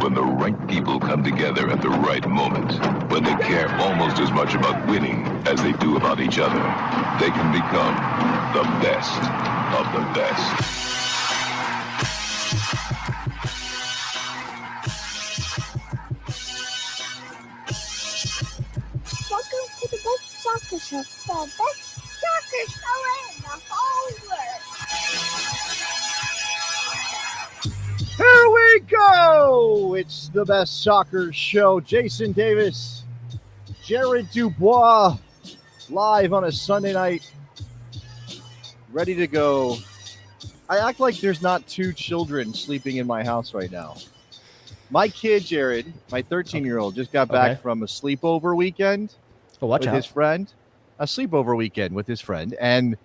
When the right people come together at the right moment, when they care almost as much about winning as they do about each other, they can become the best of the best. Welcome to the Best Soccer Show, the best soccer show in the whole world. Here we go! It's the Best Soccer Show. Jason Davis, Jared Dubois, live on a Sunday night, ready to go. I act like there's not two children sleeping in my house right now. My kid, Jared, my 13-year-old, just got back from a sleepover weekend with his friend. A sleepover weekend with his friend. And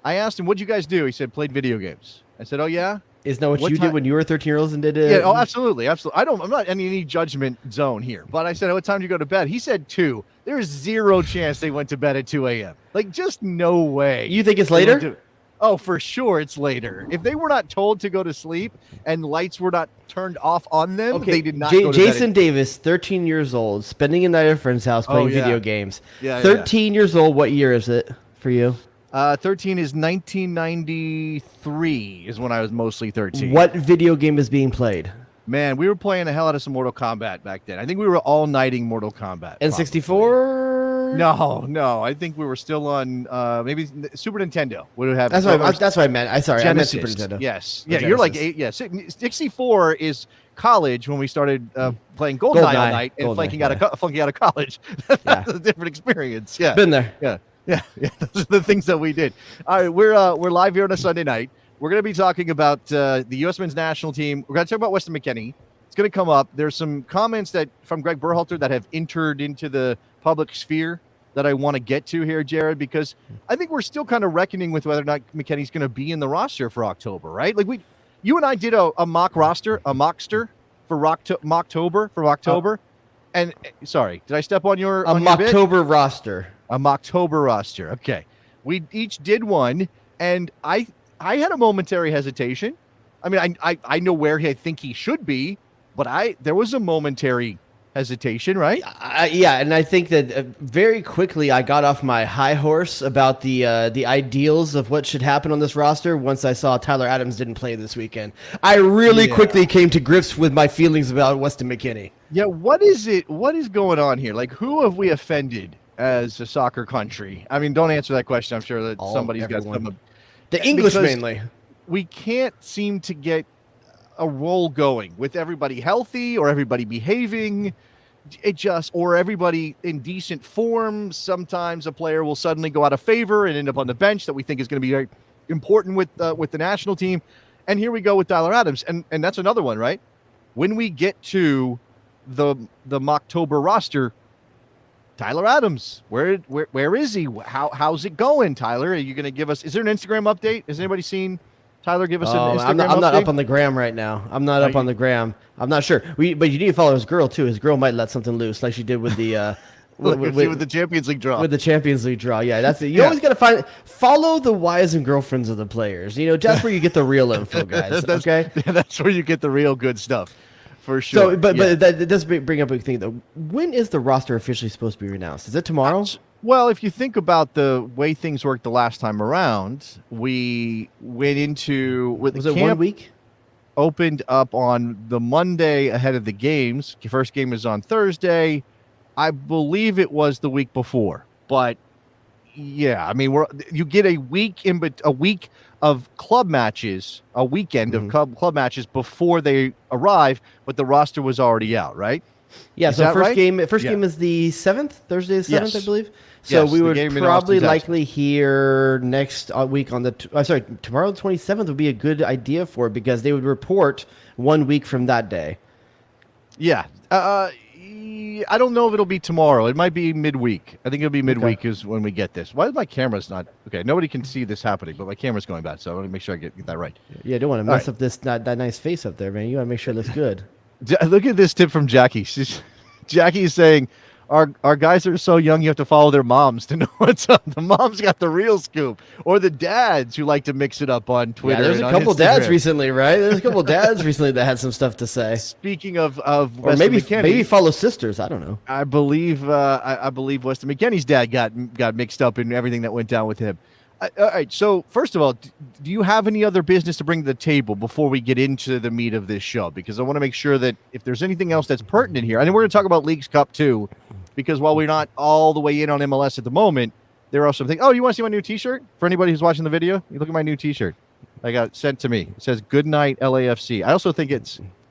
I asked him, what'd you guys do? He said, played video games. I said, oh, yeah? Isn't that what you did when you were 13-year-olds and did it? Yeah, oh, absolutely. Absolutely. I'm not in any judgment zone here. But I said, what time did you go to bed? He said 2. There's zero chance they went to bed at 2 a.m. Like, just no way. You think it's later? Oh, for sure it's later. If they were not told to go to sleep and lights were not turned off on them, they did not go to Jason bed. Davis, 13 years old, spending a night at a friend's house playing video games. 13 years old, what year is it for you? 13 is 1993 is when I was mostly 13. What video game is being played? Man, we were playing the hell out of some Mortal Kombat back then. I think we were all-nighting Mortal Kombat. N64? No. I think we were still on maybe Super Nintendo. Would have. That's what I meant. I meant Super Nintendo. Yes. Yeah, you're like 8. Yeah, 64 is college when we started playing GoldenEye all night and flunking out of college. That's a different experience. Yeah. Been there. Yeah. Those are the things that we did. All right, we're live here on a Sunday night. We're going to be talking about the U.S. men's national team. We're going to talk about Weston McKennie. It's going to come up. There's some comments from Greg Berhalter that have entered into the public sphere that I want to get to here, Jared, because I think we're still kind of reckoning with whether or not McKennie's going to be in the roster for October, right? Like you and I did a mock roster, a mockster for October. And sorry, did I step on your Mocktober roster? A Mocktober roster. Okay. We each did one, and I had a momentary hesitation. I mean, I know where I think he should be, but there was a momentary hesitation, right? Yeah, and I think that very quickly I got off my high horse about the ideals of what should happen on this roster once I saw Tyler Adams didn't play this weekend. I really quickly came to grips with my feelings about Weston McKennie. Yeah, what is going on here? Like, who have we offended as a soccer country? I mean, don't answer that question. I'm sure that somebody's got some. The English mainly. We can't seem to get a roll going with everybody healthy or everybody behaving. Or everybody in decent form. Sometimes a player will suddenly go out of favor and end up on the bench that we think is going to be very important with the national team. And here we go with Tyler Adams, and that's another one, right? When we get to the Mocktober roster, Tyler Adams, where is he? How's it going, Tyler? Are you going to give us? Is there an Instagram update? Has anybody seen Tyler give us an Instagram update? I'm not up on the gram right now. I'm not up on the gram. I'm not sure. But you need to follow his girl too. His girl might let something loose, like she did with the with the Champions League draw. With the Champions League draw, yeah, that's it. You always got to follow the wives and girlfriends of the players. You know, that's where you get the real info, guys. Okay, that's where you get the real good stuff. For sure. So, but that does bring up a thing, though. When is the roster officially supposed to be announced? Is it tomorrow? Well, if you think about the way things worked the last time around, we went into was it 1 week? Opened up on the Monday ahead of the games. The first game is on Thursday. I believe it was the week before, but yeah, I mean, you get a week of club matches, a weekend of club matches before they arrive, but the roster was already out, right? Yeah. So first game is the 7th, Thursday the 7th, I believe. So we would probably likely hear next week on tomorrow the 27th would be a good idea for it because they would report 1 week from that day. Yeah. I don't know if it'll be tomorrow. It might be midweek. I think it'll be midweek is when we get this. Why is my camera's not... Okay, nobody can see this happening, but my camera's going bad, so I want to make sure I get that right. Yeah, I don't want to mess up that nice face up there, man. You want to make sure it looks good. Look at this tip from Jackie. Jackie is saying, our guys are so young, you have to follow their moms to know what's up. The moms got the real scoop, or the dads who like to mix it up on Twitter. Yeah, there's a couple dads recently, right? There's a couple dads recently that had some stuff to say. Speaking of or Weston McKennie, maybe follow sisters. I don't know. I believe Weston McKennie's dad got mixed up in everything that went down with him. All right. So first of all, do you have any other business to bring to the table before we get into the meat of this show? Because I want to make sure that if there's anything else that's pertinent here, and we're going to talk about Leagues Cup too, because while we're not all the way in on MLS at the moment, there are some things. Oh, you want to see my new T-shirt? For anybody who's watching the video, you look at my new T-shirt. I got sent to me. It says "Good night LAFC." I also think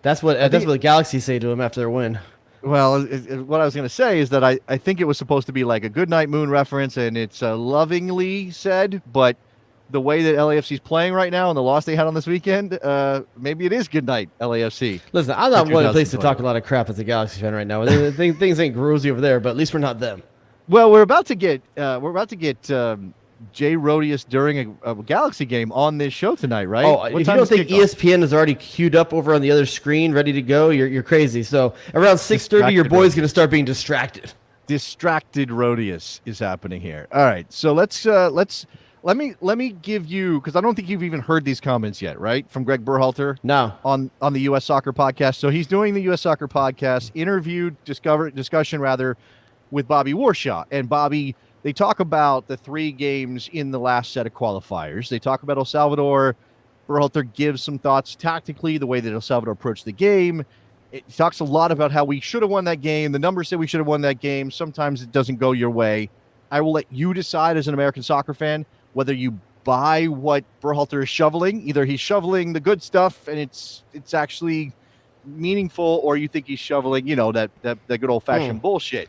that's what the Galaxy say to him after their win. Well, what I was going to say is that I think it was supposed to be like a Good Night Moon reference, and it's lovingly said, but the way that LAFC is playing right now and the loss they had on this weekend, maybe it is Good Night LAFC. Listen, I'm not one place to talk a lot of crap as a Galaxy fan right now. Things ain't rosy over there, but at least we're not them. Well, we're about to get Jay Rodius during a Galaxy game on this show tonight, right? Oh, if you don't think ESPN is already queued up over on the other screen, ready to go, you're crazy. So around 6:30, your boy's going to start being distracted. Distracted Rodius is happening here. All right, so let me give you, because I don't think you've even heard these comments yet, right? From Greg Berhalter. No. On the U.S. Soccer Podcast. So he's doing the U.S. Soccer Podcast discussion with Bobby Warshaw, and Bobby. They talk about the 3 games in the last set of qualifiers. They talk about El Salvador. Berhalter gives some thoughts tactically, the way that El Salvador approached the game. It talks a lot about how we should have won that game. The numbers say we should have won that game. Sometimes it doesn't go your way. I will let you decide as an American soccer fan whether you buy what Berhalter is shoveling. Either he's shoveling the good stuff and it's actually meaningful, or you think he's shoveling, that good old-fashioned bullshit.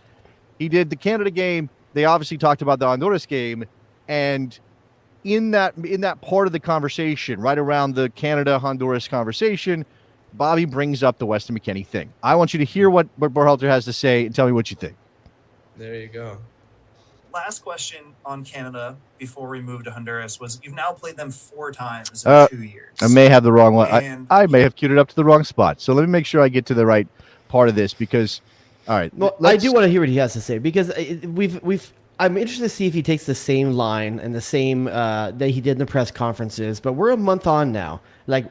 He did the Canada game. They obviously talked about the Honduras game, and in that part of the conversation, right around the Canada-Honduras conversation, Bobby brings up the Weston McKennie thing. I want you to hear what Berhalter has to say and tell me what you think. There you go. Last question on Canada before we move to Honduras was, you've now played them 4 times in 2 years. I may have the wrong one. I may have queued it up to the wrong spot. So let me make sure I get to the right part of this because... All right. Well, I do want to hear what he has to say because I'm interested to see if he takes the same line and the same that he did in the press conferences. But we're a month on now. I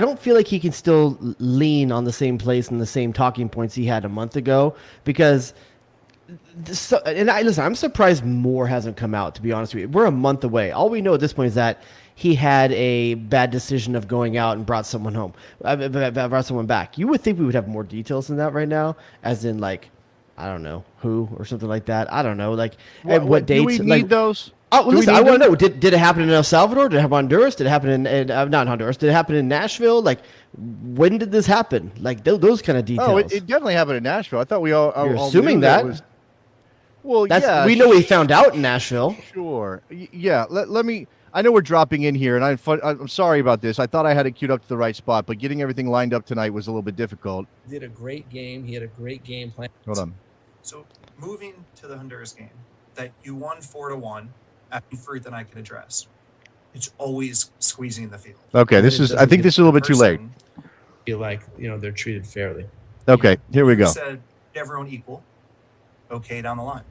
don't feel like he can still lean on the same place and the same talking points he had a month ago because. Listen, I'm surprised more hasn't come out. To be honest with you, we're a month away. All we know at this point is that he had a bad decision of going out and brought someone home, brought someone back. You would think we would have more details than that right now, as in I don't know who or something like that. I don't know, what dates. Do we need those? Oh, listen, I want to know. Did it happen in El Salvador? Did it happen in Honduras? Did it happen in not Honduras? Did it happen in Nashville? When did this happen? Those kind of details. Oh, it definitely happened in Nashville. I thought we all. You're assuming that. Well, we know we found out in Nashville. Sure. Yeah. Let me. I know we're dropping in here, and I'm sorry about this. I thought I had it queued up to the right spot, but getting everything lined up tonight was a little bit difficult. He did a great game. He had a great game plan. Hold on. So moving to the Honduras game, that you won 4-1, at fruit that I can address. It's always squeezing the field. Okay, I think this is a little bit too late. Feel like they're treated fairly. Okay, here we go. Said everyone equal. Okay, down the line.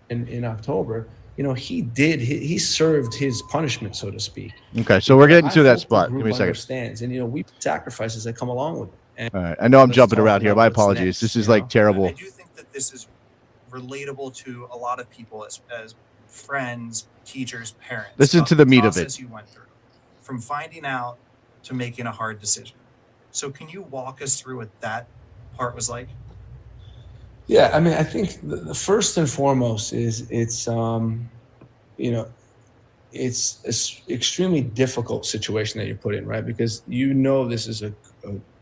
In October. He served his punishment, so to speak. Okay, so we're getting to that spot. Give me a second. Understands, and we sacrifices that come along with it. All right, I know I'm jumping around here. My apologies. This is terrible. I do think that this is relatable to a lot of people as friends, teachers, parents. Listen to the meat of it. You went through, from finding out to making a hard decision. So can you walk us through what that part was like? Yeah, I mean, I think the first and foremost is it's an extremely difficult situation that you're put in, right? Because this is a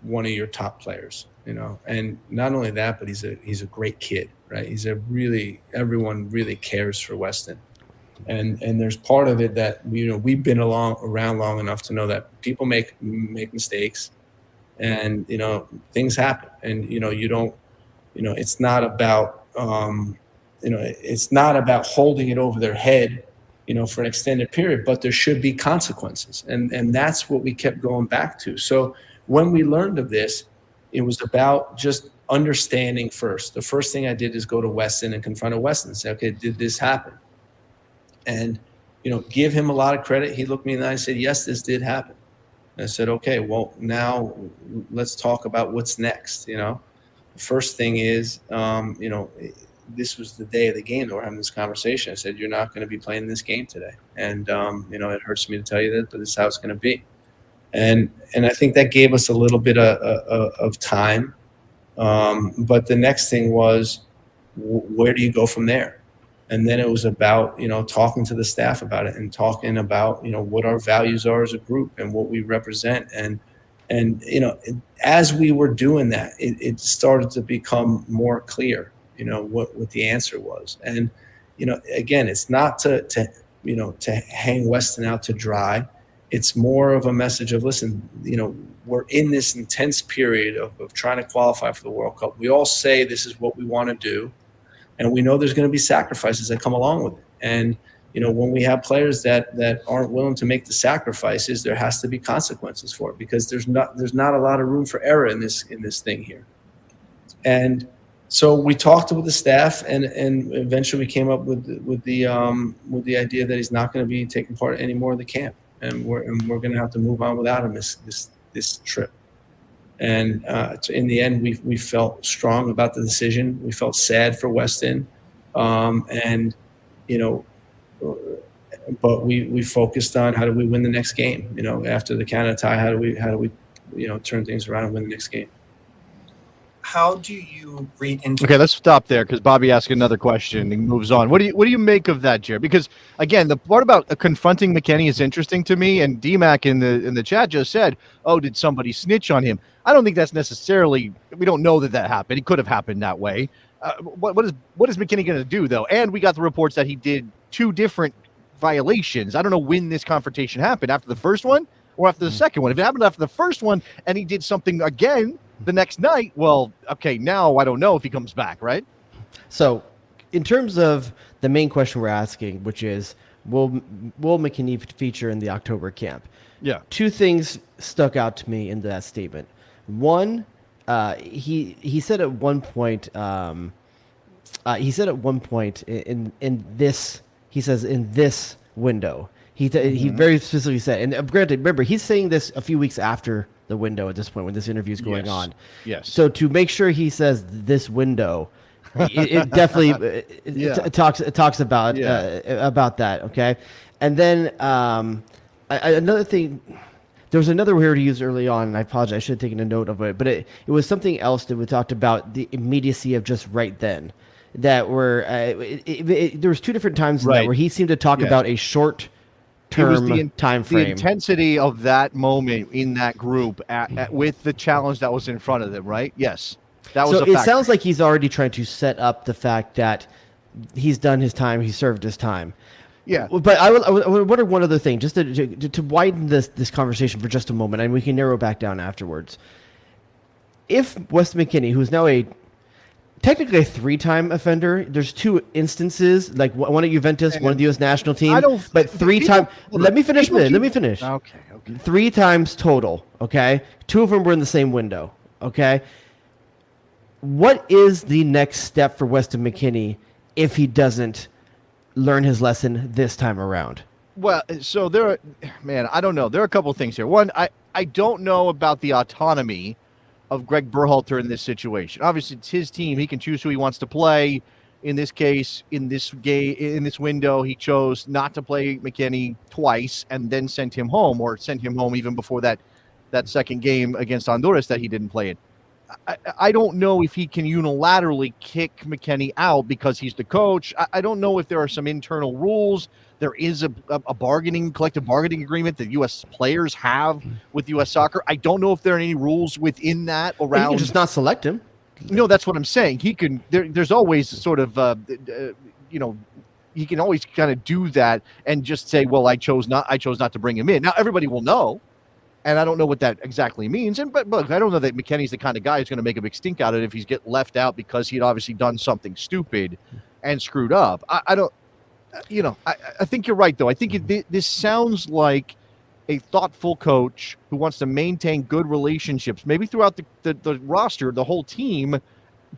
one of your top players, and not only that, but he's a great kid, right? Everyone really cares for Weston, and there's part of it that we've been around long enough to know that people make mistakes, and things happen, and you don't. It's not about, it's not about holding it over their head, for an extended period, but there should be consequences. And that's what we kept going back to. So when we learned of this, it was about just understanding first. The first thing I did is go to Weston and confront Weston and say, okay, did this happen? And, give him a lot of credit. He looked me in the eye and said, yes, this did happen. And I said, okay, well, now let's talk about what's next. The first thing is, this was the day of the game that we're having this conversation. I said, you're not going to be playing this game today. And, it hurts me to tell you that, but this is how it's going to be. And I think that gave us a little bit of time. But the next thing was, where do you go from there? And then it was about, talking to the staff about it and talking about, what our values are as a group and what we represent. And as we were doing that, it started to become more clear, what the answer was. And, again, it's not to hang Weston out to dry. It's more of a message of, listen, we're in this intense period of trying to qualify for the World Cup. We all say this is what we want to do. And we know there's going to be sacrifices that come along with it. And, when we have players that aren't willing to make the sacrifices, there has to be consequences for it, because there's not a lot of room for error in this thing here. And so we talked with the staff, and eventually we came up with the idea that he's not going to be taking part any more of the camp, and we're going to have to move on without him this trip. And in the end, we felt strong about the decision. We felt sad for Weston, but we focused on how do we win the next game. After the Canada tie, how do we turn things around and win the next game? How do you read into? Okay, let's stop there because Bobby asked another question and moves on. What do you make of that, Jared? Because again, the part about confronting McKennie is interesting to me. And DMAC in the chat just said, "Oh, did somebody snitch on him?" I don't think that's necessarily. We don't know that happened. It could have happened that way. What is McKennie going to do though? And we got the reports that he did 2 different violations. I don't know when this confrontation happened, after the first one or after the second one. If it happened after the first one and he did something again the next night, well, okay, now I don't know if he comes back, right? So, in terms of the main question we're asking, which is, will McKennie feature in the October camp? Yeah. 2 things stuck out to me in that statement. One, he said at one point, in this window. He very specifically said, and granted, remember, he's saying this a few weeks after the window at this point when this interview is going on. Yes. So to make sure he says this window, it definitely talks about that. Okay, and then another thing. There was another word he used early on, and I apologize. I should have taken a note of it, but it was something else that we talked about, the immediacy of just right then. That were there was 2 different times in that where he seemed to talk about a short term time frame. The intensity of that moment in that group with the challenge that was in front of them, right? Yes. That was so it sounds like he's already trying to set up the fact that he's done his time, he served his time. Yeah. But I would wonder one other thing, just to widen this conversation for just a moment, and we can narrow back down afterwards. If Weston McKennie, who's now technically a 3-time offender. There's 2 instances, like one at Juventus, one at the U.S. national team. But 3 times. Let me finish. Okay. 3 times total. Okay, 2 of them were in the same window. Okay. What is the next step for Weston McKennie if he doesn't learn his lesson this time around? Well, so I don't know. There are a couple of things here. One, I don't know about the autonomy of Greg Berhalter in this situation. Obviously, it's his team. He can choose who he wants to play. In this case, in this window, he chose not to play McKennie twice and then sent him home even before that second game against Honduras that he didn't play in. I don't know if he can unilaterally kick McKennie out because he's the coach. I don't know if there are some internal rules. There is a collective bargaining agreement that U.S. players have with U.S. Soccer. I don't know if there are any rules within that around. He can just not select him. No, that's what I'm saying. He can. There's always sort of, he can always kind of do that and just say, "Well, I chose not to bring him in." Now everybody will know, and I don't know what that exactly means. But look, I don't know that McKennie's the kind of guy who's going to make a big stink out of it if he's get left out because he'd obviously done something stupid and screwed up. I don't. I think you're right, though. I think this sounds like a thoughtful coach who wants to maintain good relationships, maybe throughout the roster, the whole team,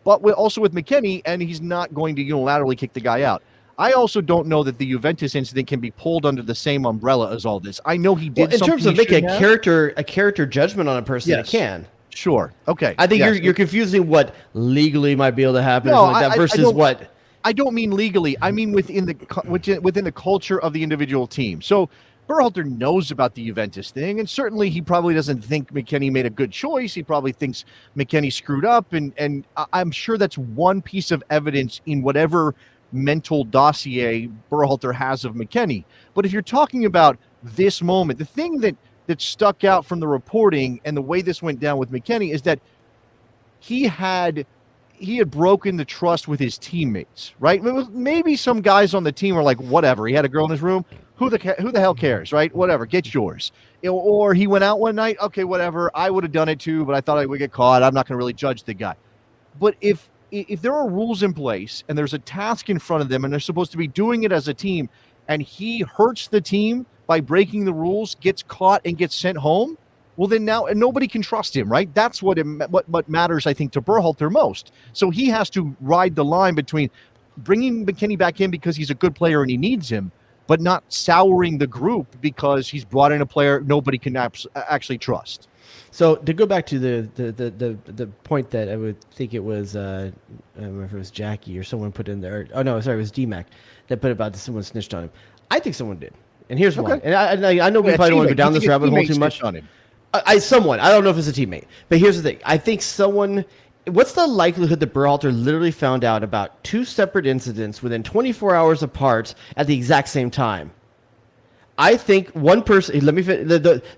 but also with McKennie, and he's not going to unilaterally kick the guy out. I also don't know that the Juventus incident can be pulled under the same umbrella as all this. I know he did in something terms of making a character judgment on a person. Yes. It can. Sure. Okay. I think you're confusing what legally might be able to happen versus what. I don't mean legally. I mean within the culture of the individual team. So Berhalter knows about the Juventus thing, and certainly he probably doesn't think McKennie made a good choice. He probably thinks McKennie screwed up, and I'm sure that's one piece of evidence in whatever mental dossier Berhalter has of McKennie. But if you're talking about this moment, the thing that stuck out from the reporting and the way this went down with McKennie is that he had broken the trust with his teammates, right? Maybe some guys on the team are like, whatever, he had a girl in his room. Who the hell cares, right? Whatever, get yours. Or he went out one night, okay, whatever. I would have done it too, but I thought I would get caught. I'm not going to really judge the guy. But if there are rules in place and there's a task in front of them and they're supposed to be doing it as a team, and he hurts the team by breaking the rules, gets caught and gets sent home, well, then now nobody can trust him, right? That's what matters, I think, to Berhalter most. So he has to ride the line between bringing McKennie back in because he's a good player and he needs him, but not souring the group because he's brought in a player nobody can actually trust. So to go back to the point that I would think it was, I don't remember if it was Jackie or someone put in there. Oh no, sorry, it was DMAC that put about someone snitched on him. I think someone did, and here's why. And I know we probably don't want to go down this rabbit hole too much. On him. I don't know if it's a teammate, but here's the thing. I think someone. What's the likelihood that Berhalter literally found out about two separate incidents within 24 hours apart at the exact same time? I think one person.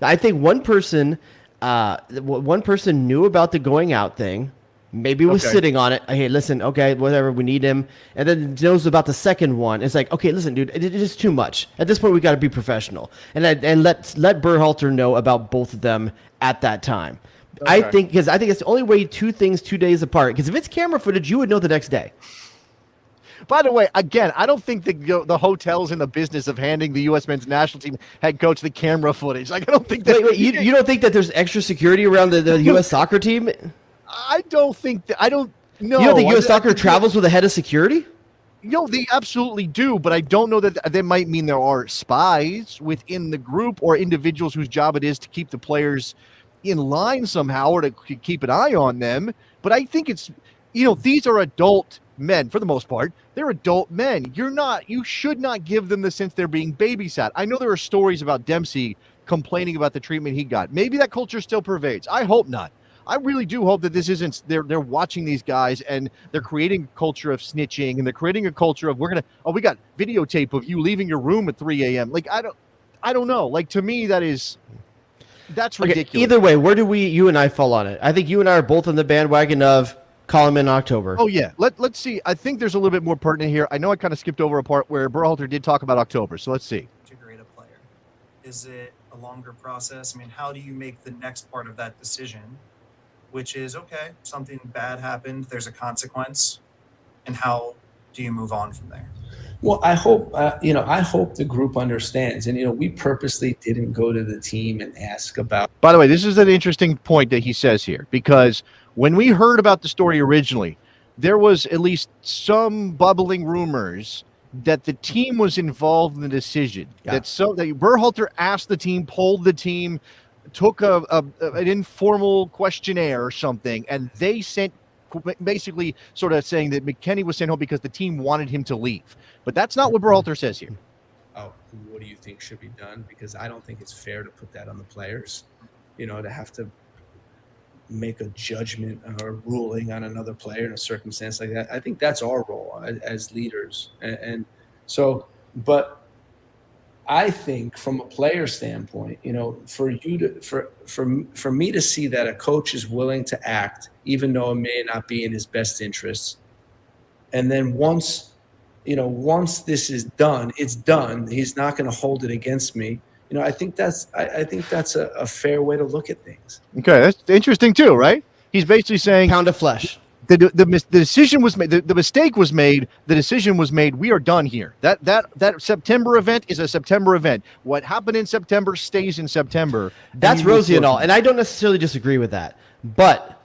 I think one person. One person knew about the going out thing, maybe was sitting on it. Hey, listen, okay, whatever, we need him. And then knows about the second one. It's like, okay, listen, dude, it is too much. At this point, we got to be professional. And let Berhalter know about both of them at that time. Okay. I think it's the only way two things 2 days apart. Because if it's camera footage, you would know the next day. By the way, again, I don't think the hotel's in the business of handing the U.S. men's national team head coach the camera footage. Like, I don't think that. Wait, you don't think that there's extra security around the U.S. soccer team? I don't think that. I don't know. You don't think U.S. soccer travels with a head of security? No, they absolutely do, but I don't know that that might mean there are spies within the group or individuals whose job it is to keep the players in line somehow or to keep an eye on them. But I think it's, these are adult men for the most part. They're adult men. You should not give them the sense they're being babysat. I know there are stories about Dempsey complaining about the treatment he got. Maybe that culture still pervades. I hope not. I really do hope that this isn't, they're watching these guys and they're creating a culture of snitching and they're creating a culture of we got videotape of you leaving your room at 3 a.m. Like, I don't know. Like, to me, that's ridiculous. Either way, where do you and I fall on it? I think you and I are both on the bandwagon of call him in October. Oh, yeah. Let's see. I think there's a little bit more pertinent here. I know I kind of skipped over a part where Berhalter did talk about October, so let's see. To grade a player. Is it a longer process? I mean, how do you make the next part of that decision, which is, okay, something bad happened, there's a consequence, and how do you move on from there? Well, I hope the group understands, and we purposely didn't go to the team and ask about. By the way, this is an interesting point that he says here, because when we heard about the story originally, there was at least some bubbling rumors that the team was involved in the decision. Yeah. That Berhalter asked the team, polled the team, took an informal questionnaire or something, and they sent basically sort of saying that McKennie was sent home because the team wanted him to leave. But that's not what Berhalter says here. Oh, what do you think should be done? Because I don't think it's fair to put that on the players, to have to make a judgment or ruling on another player in a circumstance like that. I think that's our role as leaders. And so, but I think from a player standpoint, for me to see that a coach is willing to act, even though it may not be in his best interests. And then once this is done, it's done. He's not going to hold it against me. I think that's a fair way to look at things. Okay, that's interesting too, right? He's basically saying pound of flesh. the decision was made. The mistake was made. The decision was made. We are done here. That September event is a September event. What happened in September stays in September. That's rosy and all, and I don't necessarily disagree with that. But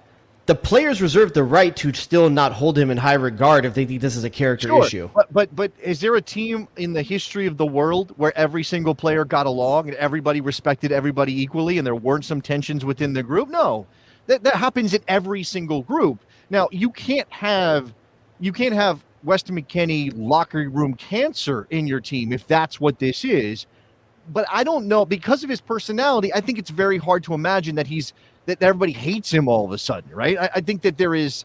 the players reserve the right to still not hold him in high regard if they think this is a character issue. But is there a team in the history of the world where every single player got along and everybody respected everybody equally and there weren't some tensions within the group? No. That happens in every single group. Now, you can't have Weston McKennie locker room cancer in your team if that's what this is. But I don't know, because of his personality, I think it's very hard to imagine that that everybody hates him all of a sudden, right? I think that there is,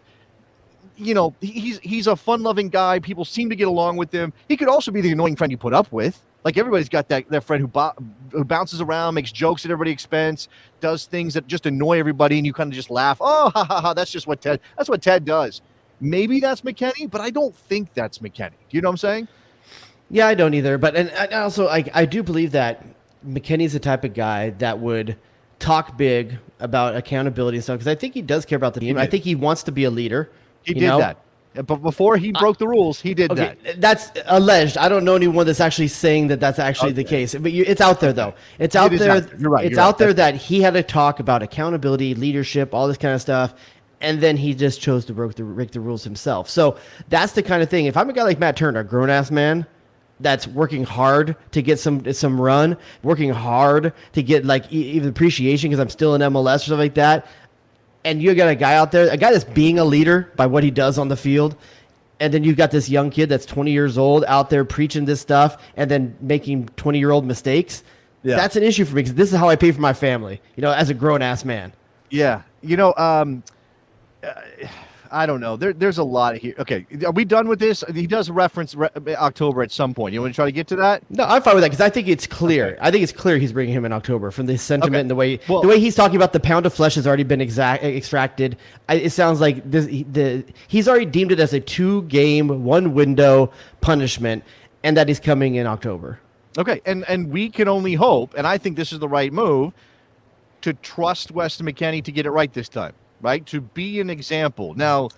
he's a fun-loving guy. People seem to get along with him. He could also be the annoying friend you put up with. Like, everybody's got that friend who bounces around, makes jokes at everybody's expense, does things that just annoy everybody, and you kind of just laugh. Oh, ha, ha, ha, that's what Ted does. Maybe that's McKennie, but I don't think that's McKennie. Do you know what I'm saying? Yeah, I don't either. But and also, I do believe that McKennie's the type of guy that would talk big about accountability and stuff, because I think he does care about the team. I think he wants to be a leader. He did that. But before he broke the rules, he did that. That's alleged. I don't know anyone that's actually saying that that's actually the case. But it's out there, though. It's out there. You're right. It's out there that he had to talk about accountability, leadership, all this kind of stuff, and then he just chose to break the rules himself. So that's the kind of thing. If I'm a guy like Matt Turner, a grown-ass man that's working hard to get some run, working hard to get like even appreciation because I'm still in MLS or something like that, and you got a guy out there, a guy that's being a leader by what he does on the field, and then you've got this young kid that's 20 years old out there preaching this stuff and then making 20-year-old mistakes. Yeah. That's an issue for me because this is how I pay for my family, as a grown-ass man. Yeah. I don't know. There's a lot here. Okay, are we done with this? He does reference October at some point. You want to try to get to that? No, I'm fine with that because I think it's clear. Okay. I think it's clear he's bringing him in October from the sentiment and the way he's talking about the pound of flesh has already been extracted. It sounds like he's already deemed it as a 2-game, 1-window punishment, and that he's coming in October. Okay, and we can only hope, and I think this is the right move, to trust Weston McKennie to get it right this time. Right, to be an example. Now,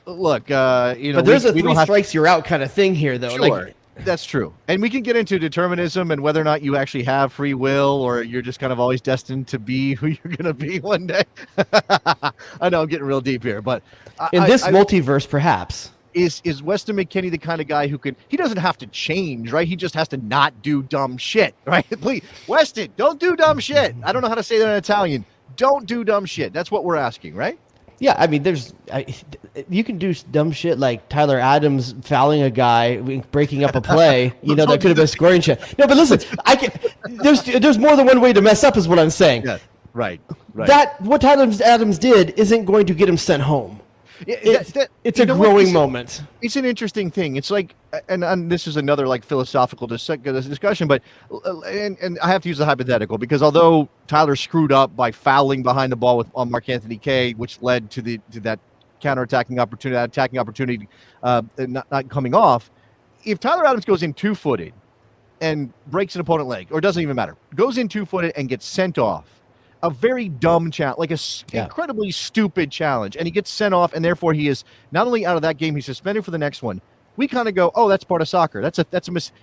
look, but there's a 3 strikes you're out kind of thing here, though. Sure, that's true, and we can get into determinism and whether or not you actually have free will or you're just kind of always destined to be who you're going to be one day. I know I'm getting real deep here, but in this multiverse, perhaps. Is Weston McKennie the kind of guy who he doesn't have to change, right? He just has to not do dumb shit, right? Please, Weston, don't do dumb shit. I don't know how to say that in Italian. Don't do dumb shit. That's what we're asking, right? Yeah, I mean, you can do dumb shit like Tyler Adams fouling a guy, breaking up a play. That could have been a scoring shot. No, but listen, there's more than one way to mess up, is what I'm saying. Yeah, right. What Tyler Adams did isn't going to get him sent home. It's a growing moment. It's an interesting thing. It's like, and this is another like philosophical discussion, but and I have to use a hypothetical because although Tyler screwed up by fouling behind the ball on Mark Anthony Kaye, which led to that attacking opportunity not coming off, if Tyler Adams goes in 2-footed and breaks an opponent leg, or it doesn't even matter, goes in 2-footed and gets sent off. A very dumb challenge, like incredibly stupid challenge, and he gets sent off, and therefore he is not only out of that game, he's suspended for the next one. We kind of go, oh, that's part of soccer.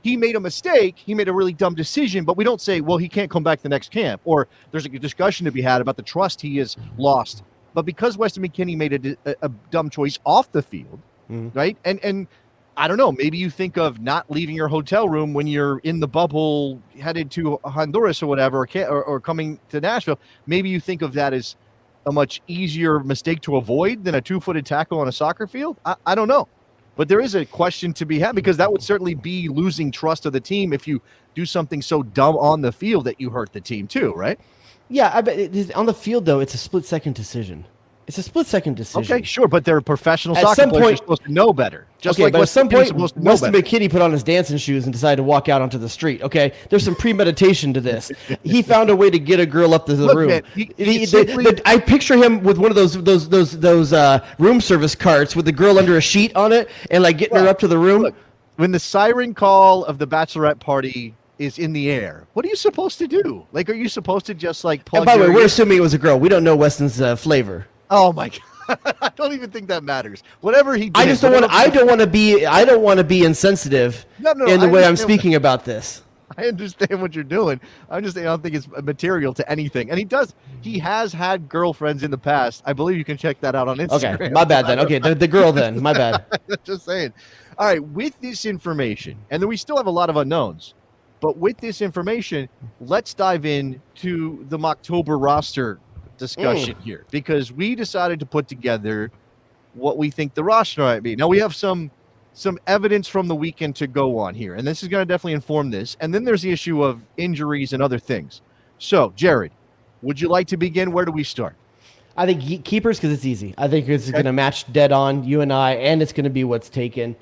He made a mistake. He made a really dumb decision, but we don't say, well, he can't come back to the next camp, or there's a discussion to be had about the trust he has lost. But because Weston McKennie made a dumb choice off the field, right? And I don't know, maybe you think of not leaving your hotel room when you're in the bubble headed to Honduras or whatever, or coming to Nashville. Maybe you think of that as a much easier mistake to avoid than a 2-footed tackle on a soccer field. I don't know. But there is a question to be had because that would certainly be losing trust of the team if you do something so dumb on the field that you hurt the team too, right? Yeah, I bet on the field, though, it's a split-second decision. It's a split-second decision. Okay, sure, but they're professional soccer players. You're supposed to know better. Just like at some point, Weston McKennie put on his dancing shoes and decided to walk out onto the street. Okay, there's some premeditation to this. He found a way to get a girl up to the room. Man, I picture him with one of those room service carts with the girl under a sheet on it and like getting her up to the room. Look, when the siren call of the bachelorette party is in the air, what are you supposed to do? Like, are you supposed to just like plug? And by the way, we're assuming it was a girl. We don't know Weston's flavor. Oh my I don't even think that matters. Whatever he did. I just don't want. I don't want to be insensitive in the way I'm speaking about this. I understand what you're doing. I'm just saying I don't think it's material to anything. And he has had girlfriends in the past. I believe you can check that out on Instagram. Okay, my bad then. Okay, the girl then. My bad. Just saying. All right, with this information, and then we still have a lot of unknowns, but with this information, let's dive into the October roster discussion here, because we decided to put together what we think the roster might be. Now, we have some evidence from the weekend to go on here, and this is going to definitely inform this. And then there's the issue of injuries and other things. So, Jared, would you like to begin? Where do we start? I think keepers, because it's easy. I think it's going to match dead on, you and I, and it's going to be what's taken.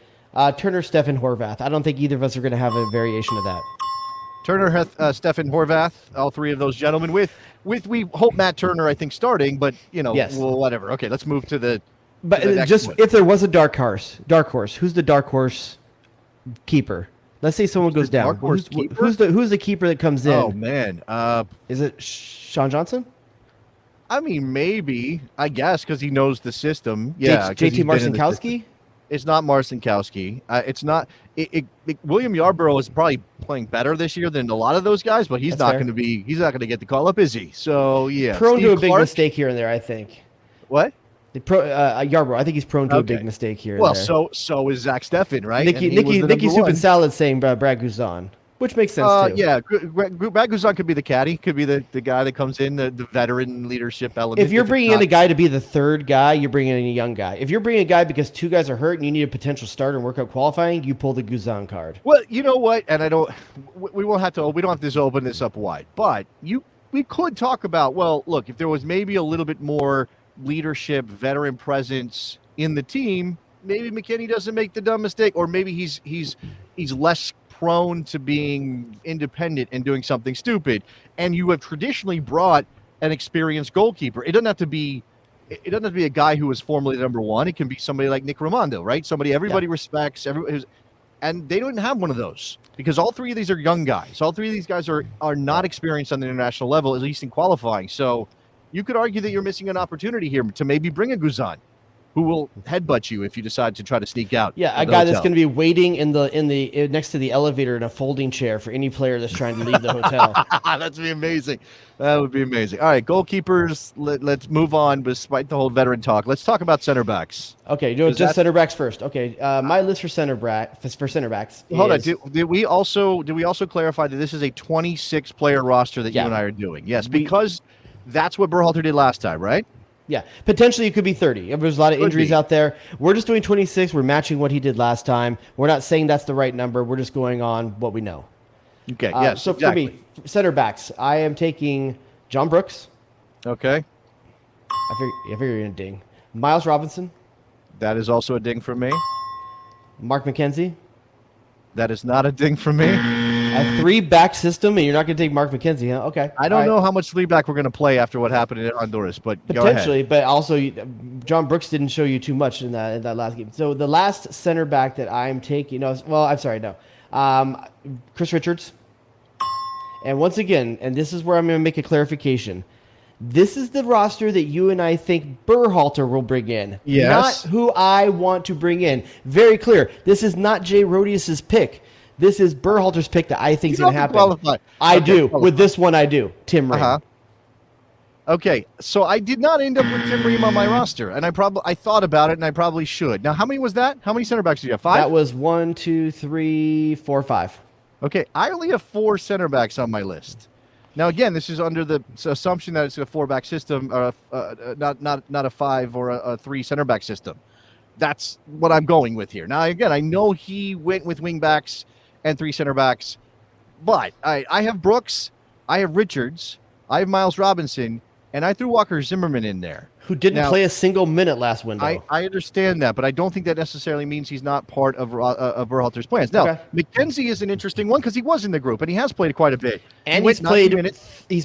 Turner, Stefan, Horvath. I don't think either of us are going to have a variation of that. Turner, Stefan, Horvath, all three of those gentlemen. With we hope Matt Turner, I think, starting, but yes. Well, whatever. Okay, let's move to the. But just if there was a dark horse, who's the dark horse keeper? Let's say someone goes down. Who's the keeper that comes in? Oh man, is it Sean Johnson? I mean, maybe. I guess because he knows the system. Yeah, JT Marcinkowski. It's not Marcinkowski. It's not. William Yarborough is probably playing better this year than a lot of those guys, but he's not going to be. He's not going to get the call up, is he? So yeah, prone to a big mistake here and there. I think. What? Yarborough. I think he's prone to a big mistake here. Well, so is Zach Steffen, right? Nicky Soup and Salad saying Brad Guzan, which makes sense too. Yeah, Brad Guzan could be the caddy, could be the guy that comes in, the veteran leadership element. If you're bringing in a guy to be the third guy, you're bringing in a young guy. If you're bringing a guy because two guys are hurt and you need a potential starter in World Cup qualifying, you pull the Guzan card. Well, you know what? And we don't have to open this up wide, but we could talk about, well, look, if there was maybe a little bit more leadership, veteran presence in the team, maybe McKennie doesn't make the dumb mistake, or maybe he's less prone to being independent and doing something stupid. And you have traditionally brought an experienced goalkeeper. It doesn't have to be a guy who was formerly number one. It can be somebody like Nick Raimondo, right? Somebody everybody respects. And they don't have one of those because all three of these are young guys. All three of these guys are not experienced on the international level, at least in qualifying. So you could argue that you're missing an opportunity here to maybe bring a Guzan, who will headbutt you if you decide to try to sneak out. Yeah, a guy that's going to be waiting in the next to the elevator in a folding chair for any player that's trying to leave the hotel. That'd be amazing. That would be amazing. All right, goalkeepers. Let's move on. Despite the whole veteran talk, let's talk about center backs. Okay, just center backs first. Okay, my list for center backs. Hold on. Did we also clarify that this is a 26 player roster that you and I are doing? Yes, because that's what Berhalter did last time, right? Yeah, potentially it could be 30. There's a lot of injuries out there. We're just doing 26. We're matching what he did last time. We're not saying that's the right number. We're just going on what we know. Okay, yes, so exactly. For me, center backs, I am taking John Brooks. Okay. I figure you're going to ding. Miles Robinson. That is also a ding from me. Mark McKenzie. That is not a ding from me. A 3-back system, and you're not going to take Mark McKenzie, huh? Okay. I don't know how much 3-back we're going to play after what happened in Honduras, but potentially. But also, John Brooks didn't show you too much in that last game. So the last center back that I'm taking, Chris Richards. And once again, and this is where I'm going to make a clarification. This is the roster that you and I think Berhalter will bring in. Yes. Not who I want to bring in. Very clear. This is not Jay Rodius's pick. This is Berhalter's pick that I think is going to happen. I do. With this one, I do. Tim Ream. Okay, so I did not end up with Tim Ream on my roster, and I thought about it, and I probably should. Now, how many was that? How many center backs did you have? 5? That was 1, 2, 3, 4, 5. Okay, I only have 4 center backs on my list. Now, again, this is under the assumption that it's a 4-back system, not a 5 or a 3 center back system. That's what I'm going with here. Now, again, I know he went with wing backs and 3 center backs, but I have Brooks, I have Richards, I have Miles Robinson, and I threw Walker Zimmerman in there. Who didn't play a single minute last window. I understand that, but I don't think that necessarily means he's not part of Berhalter's plans. Now, McKenzie is an interesting one because he was in the group, and he has played quite a bit. And he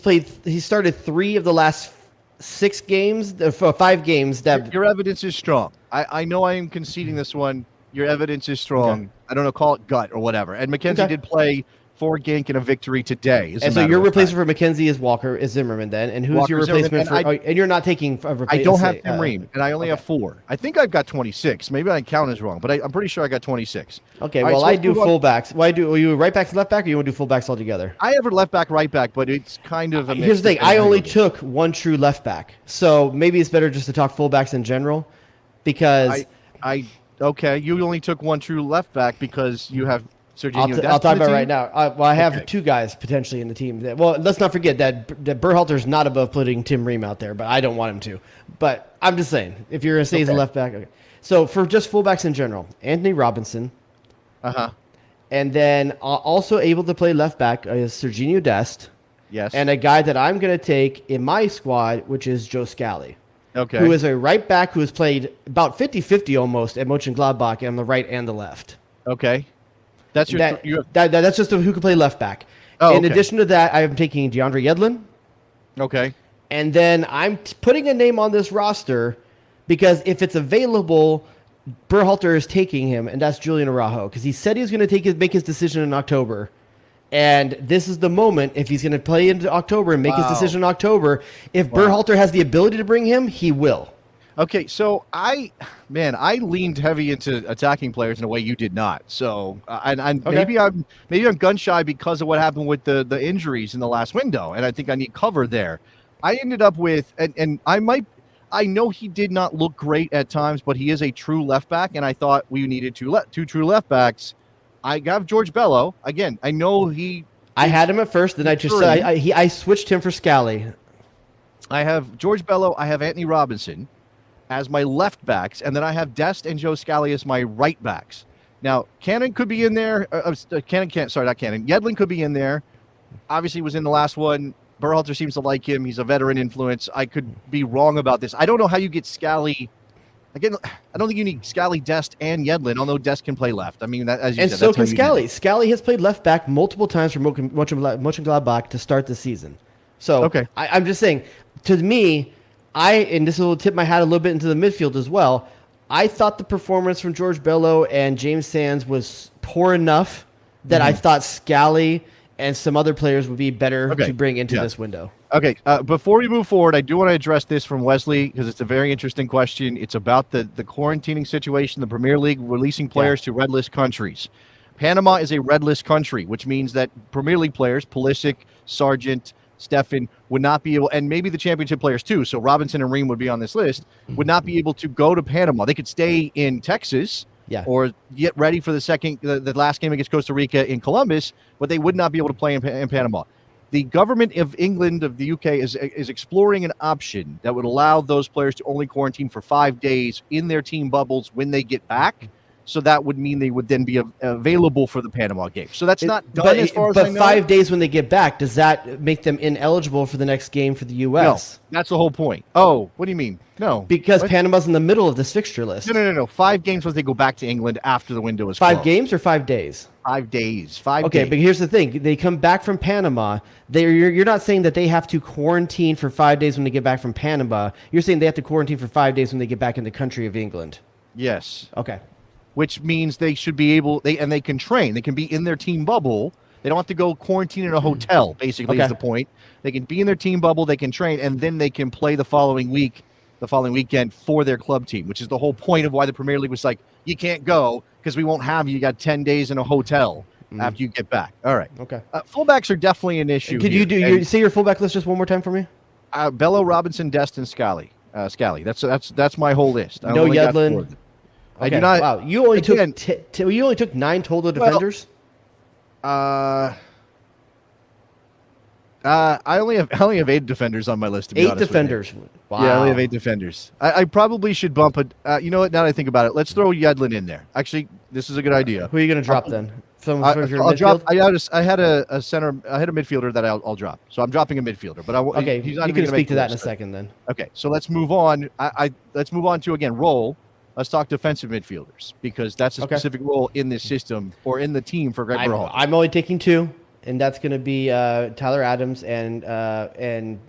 started 3 of the last 6 games, 5 games. Your evidence is strong. I know I am conceding this one. Your evidence is strong. Okay. I don't know, call it gut or whatever. And McKenzie did play for Genk and a victory today. And so your replacement for McKenzie is Zimmerman then, and who's your replacement for? And you're not taking a replacement. I don't have Tim Ream, and I only have 4. I think I've got 26. Maybe my count is wrong, but I'm pretty sure I got 26. Okay, well, so I do fullbacks. Well, are you right back, left back, or you want to do fullbacks altogether? I have a left back, right back, but it's kind of a mix. Here's the thing: I only took one true left back, so maybe it's better just to talk fullbacks in general, because okay, you only took one true left back because you have Sergino Dest. I'll talk about it right now. I have 2 guys potentially in the team. Well, let's not forget that Berhalter's not above putting Tim Ream out there, but I don't want him to. But I'm just saying, if you're going to say he's a left back. Okay. So for just fullbacks in general, Anthony Robinson. And then also able to play left back is Sergino Dest. Yes. And a guy that I'm going to take in my squad, which is Joe Scally. Okay. Who is a right back who has played about 50-50 almost at Mönchengladbach on the right and the left. Okay. That's that's just who can play left back. In addition to that, I am taking DeAndre Yedlin. Okay. And then I'm putting a name on this roster because if it's available, Berhalter is taking him, and that's Julian Araujo, because he said he was going to make his decision in October. And this is the moment, if he's going to play into October and make his decision in October, if Berhalter has the ability to bring him, he will. Okay, so I leaned heavy into attacking players in a way you did not. So, maybe I'm gun shy because of what happened with the injuries in the last window, and I think I need cover there. I ended up with, and I know he did not look great at times, but he is a true left back, and I thought we needed two true left backs. I got George Bello again. I know I had him at first, then I switched him for Scally. I have George Bello. I have Anthony Robinson as my left backs, and then I have Dest and Joe Scally as my right backs. Now, Cannon could be in there. Yedlin could be in there. Obviously, was in the last one. Berhalter seems to like him. He's a veteran influence. I could be wrong about this. I don't know how you get Scally. Again, I don't think you need Scally, Dest, and Yedlin, although Dest can play left. I mean, as you said, so can Scally. Scally has played left back multiple times for Mönchengladbach to start the season. So I'm just saying, to me, and this will tip my hat a little bit into the midfield as well, I thought the performance from George Bello and James Sands was poor enough that I thought Scally and some other players would be better to bring into this window. Okay, before we move forward, I do want to address this from Wesley because it's a very interesting question. It's about the quarantining situation, the Premier League releasing players to red list countries. Panama is a red list country, which means that Premier League players, Pulisic, Sargent, Stefan, would not be able, and maybe the championship players too, so Robinson and Ream would be on this list, would not be able to go to Panama. They could stay in Texas or get ready for the last game against Costa Rica in Columbus, but they would not be able to play in Panama. The government of England, of the UK, is exploring an option that would allow those players to only quarantine for 5 days in their team bubbles when they get back. So that would mean they would then be available for the Panama game. So that's not done as far as I know. But 5 days when they get back, does that make them ineligible for the next game for the U.S.? No, that's the whole point. Oh, what do you mean? No. Because Panama's in the middle of this fixture list. No. 5 games once they go back to England after the window is 5 closed. games or 5 days? 5 days. 5 days. Okay, but here's the thing. They come back from Panama. You're not saying that they have to quarantine for 5 days when they get back from Panama. You're saying they have to quarantine for 5 days when they get back in the country of England. Yes. Okay. Which means they should be able, they can train. They can be in their team bubble. They don't have to go quarantine in a hotel, basically, is the point. They can be in their team bubble, they can train, and then they can play the following weekend for their club team, which is the whole point of why the Premier League was like, you can't go because we won't have you. You got 10 days in a hotel after you get back. All right. Okay. Fullbacks are definitely an issue. Could you say your fullback list just one more time for me? Bello, Robinson, Dest, and Scally. That's my whole list. No Yedlin. Okay. I do not. Wow, you only took 9 total defenders. I only have 8 defenders on my list. To be 8 defenders. Wow. Yeah, I only have 8 defenders. I probably should bump it. You know what? Now that I think about it, let's throw Yedlin in there. Actually, this is a good idea. Who are you going to drop then? I'll drop. I had a center. I had a midfielder that I'll drop. So I'm dropping a midfielder. But he's not you can speak to that in a second then. Okay, so let's move on. Let's move on to role. Let's talk defensive midfielders because that's a specific role in this system or in the team for Greg Berhalter. I'm only taking 2, and that's going to be Tyler Adams and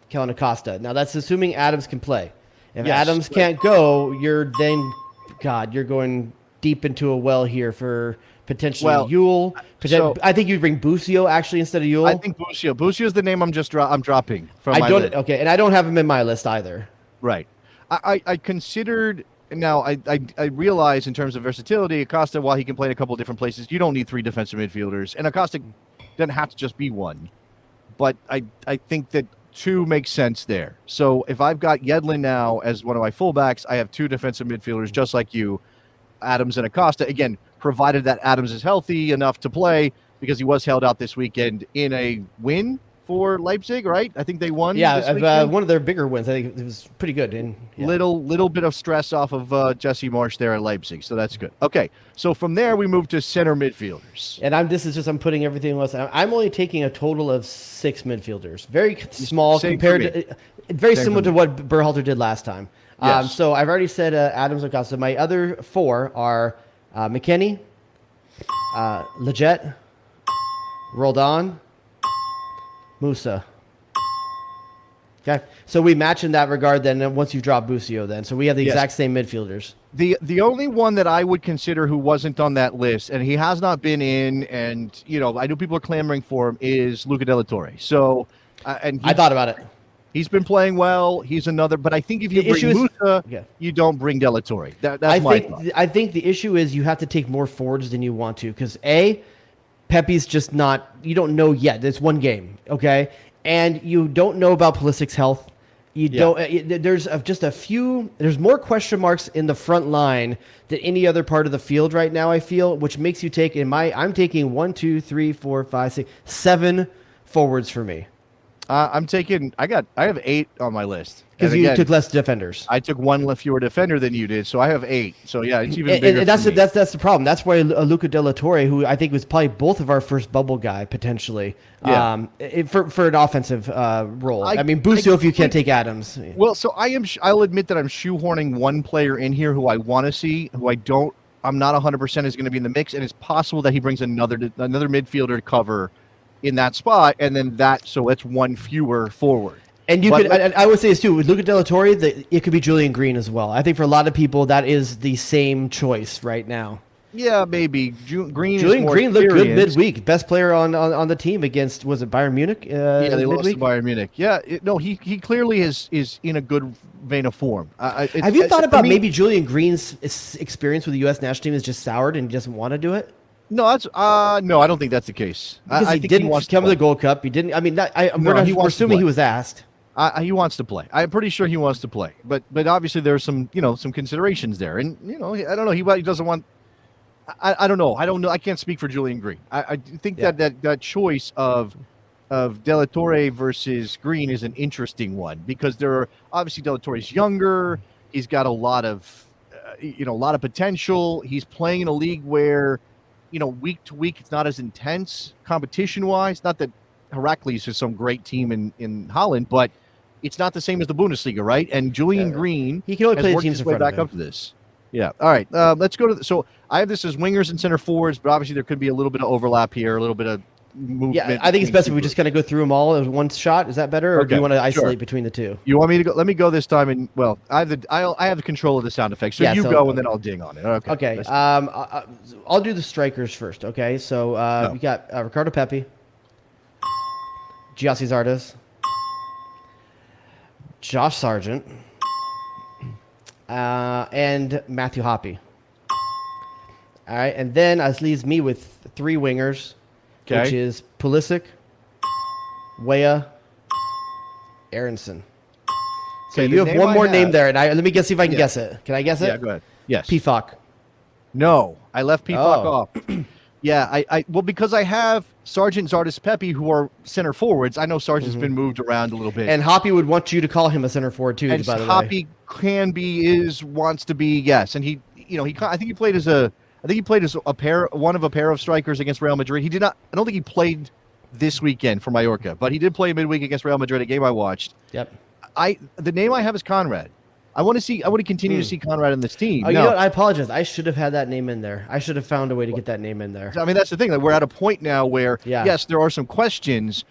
Kellen Acosta. Now that's assuming Adams can play. If Adams can't go, you're going deep into a well here for potentially Yule. I think you'd bring Busio actually instead of Yule. I think Busio is the name I'm dropping from my list. Okay, and I don't have him in my list either. Right. I considered. Now, I realize in terms of versatility, Acosta, while he can play in a couple of different places, you don't need 3 defensive midfielders. And Acosta doesn't have to just be one. But I think that 2 makes sense there. So if I've got Yedlin now as one of my fullbacks, I have 2 defensive midfielders just like you, Adams and Acosta. Again, provided that Adams is healthy enough to play, because he was held out this weekend in a win for Leipzig, right? I think they won. Yeah, one of their bigger wins. I think it was pretty good. And little bit of stress off of Jesse Marsch there at Leipzig, so that's good. Okay, so from there we move to center midfielders. And I'm putting everything else. I'm only taking a total of 6 midfielders. Very small very similar to what Berhalter did last time. Yes. So I've already said Adams and Acosta. My other 4 are McKennie, Leggett, Roldan, Musa. Okay, so we match in that regard. Then once you drop Busio, then so we have the exact same midfielders. The only one that I would consider who wasn't on that list, and he has not been in, and I know people are clamoring for him, is Luca Della Torre. So, I thought about it. He's been playing well. He's another, but I think if you bring Musa, you don't bring Della Torre. That's my thought. I think the issue is you have to take more forwards than you want to, because Pepe's just not. You don't know yet. It's one game, okay, and you don't know about Pulisic's health. You don't. There's just a few. There's more question marks in the front line than any other part of the field right now, I feel, which makes you take. I'm taking 1, 2, 3, 4, 5, 6, 7 forwards for me. I have 8 on my list. Because you took less defenders. I took 1 fewer defender than you did, so I have 8. So yeah, it's even bigger. And that's the problem. That's why Luca Della Torre, who I think was probably both of our first bubble guy potentially, for an offensive role. I mean, Busio if you can't take Adams. Well, so I'll admit that I'm shoehorning one player in here who I want to see, who I'm not 100% is going to be in the mix, and it's possible that he brings another midfielder to cover in that spot, and then so it's 1 fewer forward. And I would say this too, with Luca Della Torre, it could be Julian Green as well. I think for a lot of people, that is the same choice right now. Yeah, maybe. Julian Green looked good midweek. Best player on the team against, was it Bayern Munich? They lost to Bayern Munich. Yeah, he clearly is in a good vein of form. Have you thought about maybe Julian Green's experience with the U.S. national team is just soured and he doesn't want to do it? No, I don't think that's the case. Because he didn't come to the Gold Cup. He didn't. I mean, we're assuming he was asked. He wants to play. I'm pretty sure he wants to play. But obviously there's some considerations there, and I don't know. He doesn't want. I don't know. I don't know. I can't speak for Julian Green. I think that choice of Della Torre versus Green is an interesting one, because obviously Della Torre's younger. He's got a lot of potential. He's playing in a league where, week to week, it's not as intense competition-wise. Not that Heracles is some great team in Holland, but it's not the same as the Bundesliga, right? And Julian Green, he can only play teams his way back up to this. Yeah. All right. Let's go to so I have this as wingers and center forwards, but obviously there could be a little bit of overlap here, a little bit of movement. Yeah, I think it's best if we just kind of go through them all as one shot. Is that better, or do you want to isolate between the two? You want me to go? Let me go this time, and I have the control of the sound effects. So go, and then I'll ding on it. Okay. I'll do the strikers first. Okay. So we got Ricardo Pepi, Giassi Zardes, Josh Sargent, and Matthew Hoppe. All right, and then that leaves me with 3 wingers, which is Pulisic, Weah, Aronson. So you have one more name there, and let me see if I can guess it. Can I guess it? Yeah, go ahead. Yes. Pifak. No, I left Pifak off. Yeah, because I have Sargent, Zardes, Pepi, who are center forwards. I know Sargent's been moved around a little bit, and Hoppe would want you to call him a center forward too. And by the way, Hoppe wants to be, yes, and I think he played as a pair of strikers against Real Madrid. He did not. I don't think he played this weekend for Mallorca, but he did play midweek against Real Madrid, a game I watched. Yep. The name I have is Conrad. I want to continue to see Conrad in this team. Oh, you know what? I apologize. I should have had that name in there. I should have found a way to get that name in there. I mean, that's the thing. Like, we're at a point now where, yes, there are some questions,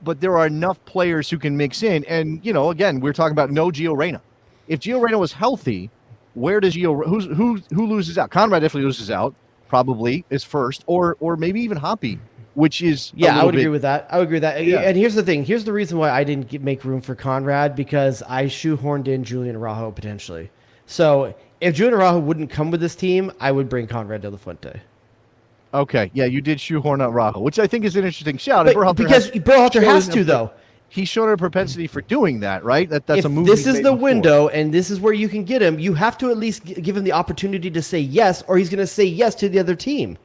but there are enough players who can mix in. And, again, we're talking about no Gio Reyna. If Gio Reyna was healthy, where does Gio? Who loses out? Conrad definitely loses out. Probably is first, or maybe even Hoppy, which is I would agree with that. Yeah. And here's the thing. Here's the reason why I didn't make room for Conrad, because I shoehorned in Julian Araujo potentially. So if Julian Araujo wouldn't come with this team, I would bring Conrad de la Fuente. Okay, yeah, you did shoehorn out Araujo, which I think is an interesting shout. Because Berhalter has to, though. He's shown a propensity for doing that, right? That's a move. This is the window, and this is where you can get him. You have to at least give him the opportunity to say yes, or he's going to say yes to the other team.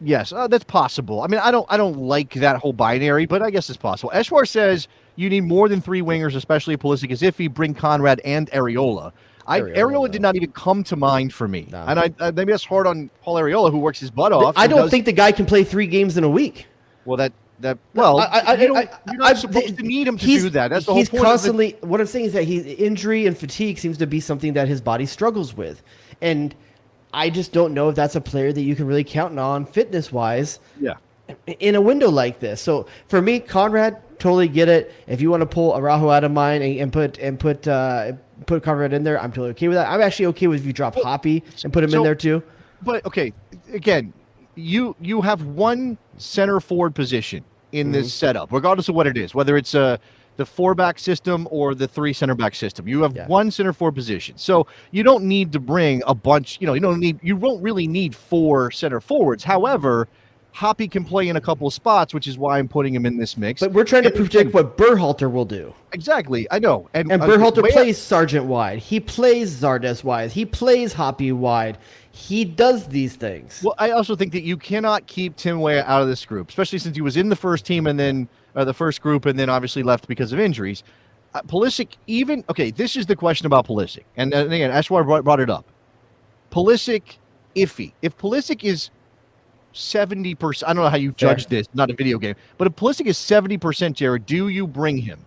Yes, that's possible. I mean, I don't like that whole binary, but I guess it's possible. Eshwar says you need more than 3 wingers, especially if Pulisic is iffy. Bring Conrad and Areola. Areola did not even come to mind for me, and I maybe that's hard on Paul Areola, who works his butt off. I don't think the guy can play 3 games in a week. Well, you're not supposed to need him to do that. That's the whole point. He's constantly. What I'm saying is that injury and fatigue seems to be something that his body struggles with, and I just don't know if that's a player that you can really count on fitness-wise. Yeah. In a window like this. So for me, Conrad, totally get it. If you want to pull Araujo out of mine and put Conrad in there, I'm totally okay with that. I'm actually okay with if you drop Hoppy and put him in there too. But okay, again, you have one center forward position in this setup, regardless of what it is, whether it's the 4-back system or the 3 center back system. You have one center forward position, so you don't need to bring a bunch. You won't really need 4 center forwards. However, Hoppy can play in a couple of spots, which is why I'm putting him in this mix. But we're trying to predict what Berhalter will do. Exactly, I know. And Berhalter plays Sargent wide. He plays Zardes wide. He plays Hoppy wide. He does these things. Well, I also think that you cannot keep Tim Weah out of this group, especially since he was in the first team and then the first group and then obviously left because of injuries. Pulisic, this is the question about Pulisic. And again, Ashwar brought it up. Pulisic, iffy. If Pulisic is 70%, I don't know how you judge this, not a video game, but if Pulisic is 70%, Jared, do you bring him?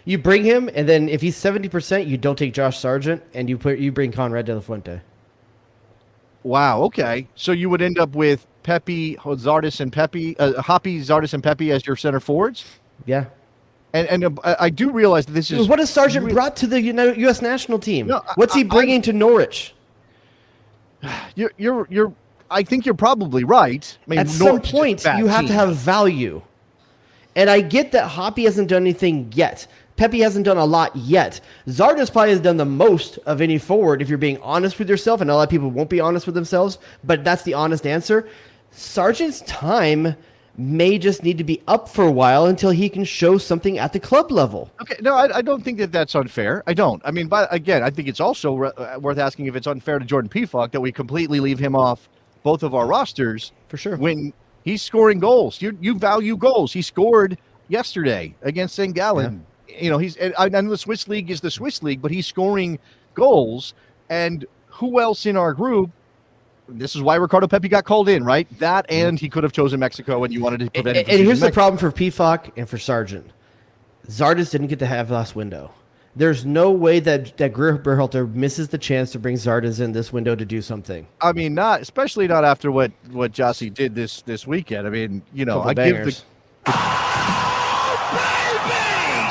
You bring him, and then if he's 70%, you don't take Josh Sargent, and you bring Conrad de la Fuente. Wow, okay. So you would end up with Pepe, Zardes, and Pepe, Hoppy, Zardes, and Pepe as your center forwards? Yeah. And I do realize that this is... What has Sargent brought to the U.S. national team? No, what's he bringing to Norwich? I think you're probably right. I mean, at some point, you have to have value. And I get that Hoppy hasn't done anything yet. Pepe hasn't done a lot yet. Zardes probably has done the most of any forward, if you're being honest with yourself, and a lot of people won't be honest with themselves, but that's the honest answer. Sargent's time may just need to be up for a while until he can show something at the club level. Okay, no, I don't think that that's unfair. I don't. I mean, but again, I think it's also worth asking if it's unfair to Jordan Pefok that we completely leave him off both of our rosters. For sure. When he's scoring goals. You value goals. He scored yesterday against St. Gallen. Yeah. I know the Swiss League is the Swiss League, but he's scoring goals. And who else in our group? This is why Ricardo Pepi got called in, right? That, and he could have chosen Mexico, and you wanted to prevent him. And here's the problem for Pefok and for Sargent. Zardes didn't get to have last window. There's no way that Berhalter misses the chance to bring Zardes in this window to do something. I mean, especially not after what Jossie did this weekend. I mean, I give the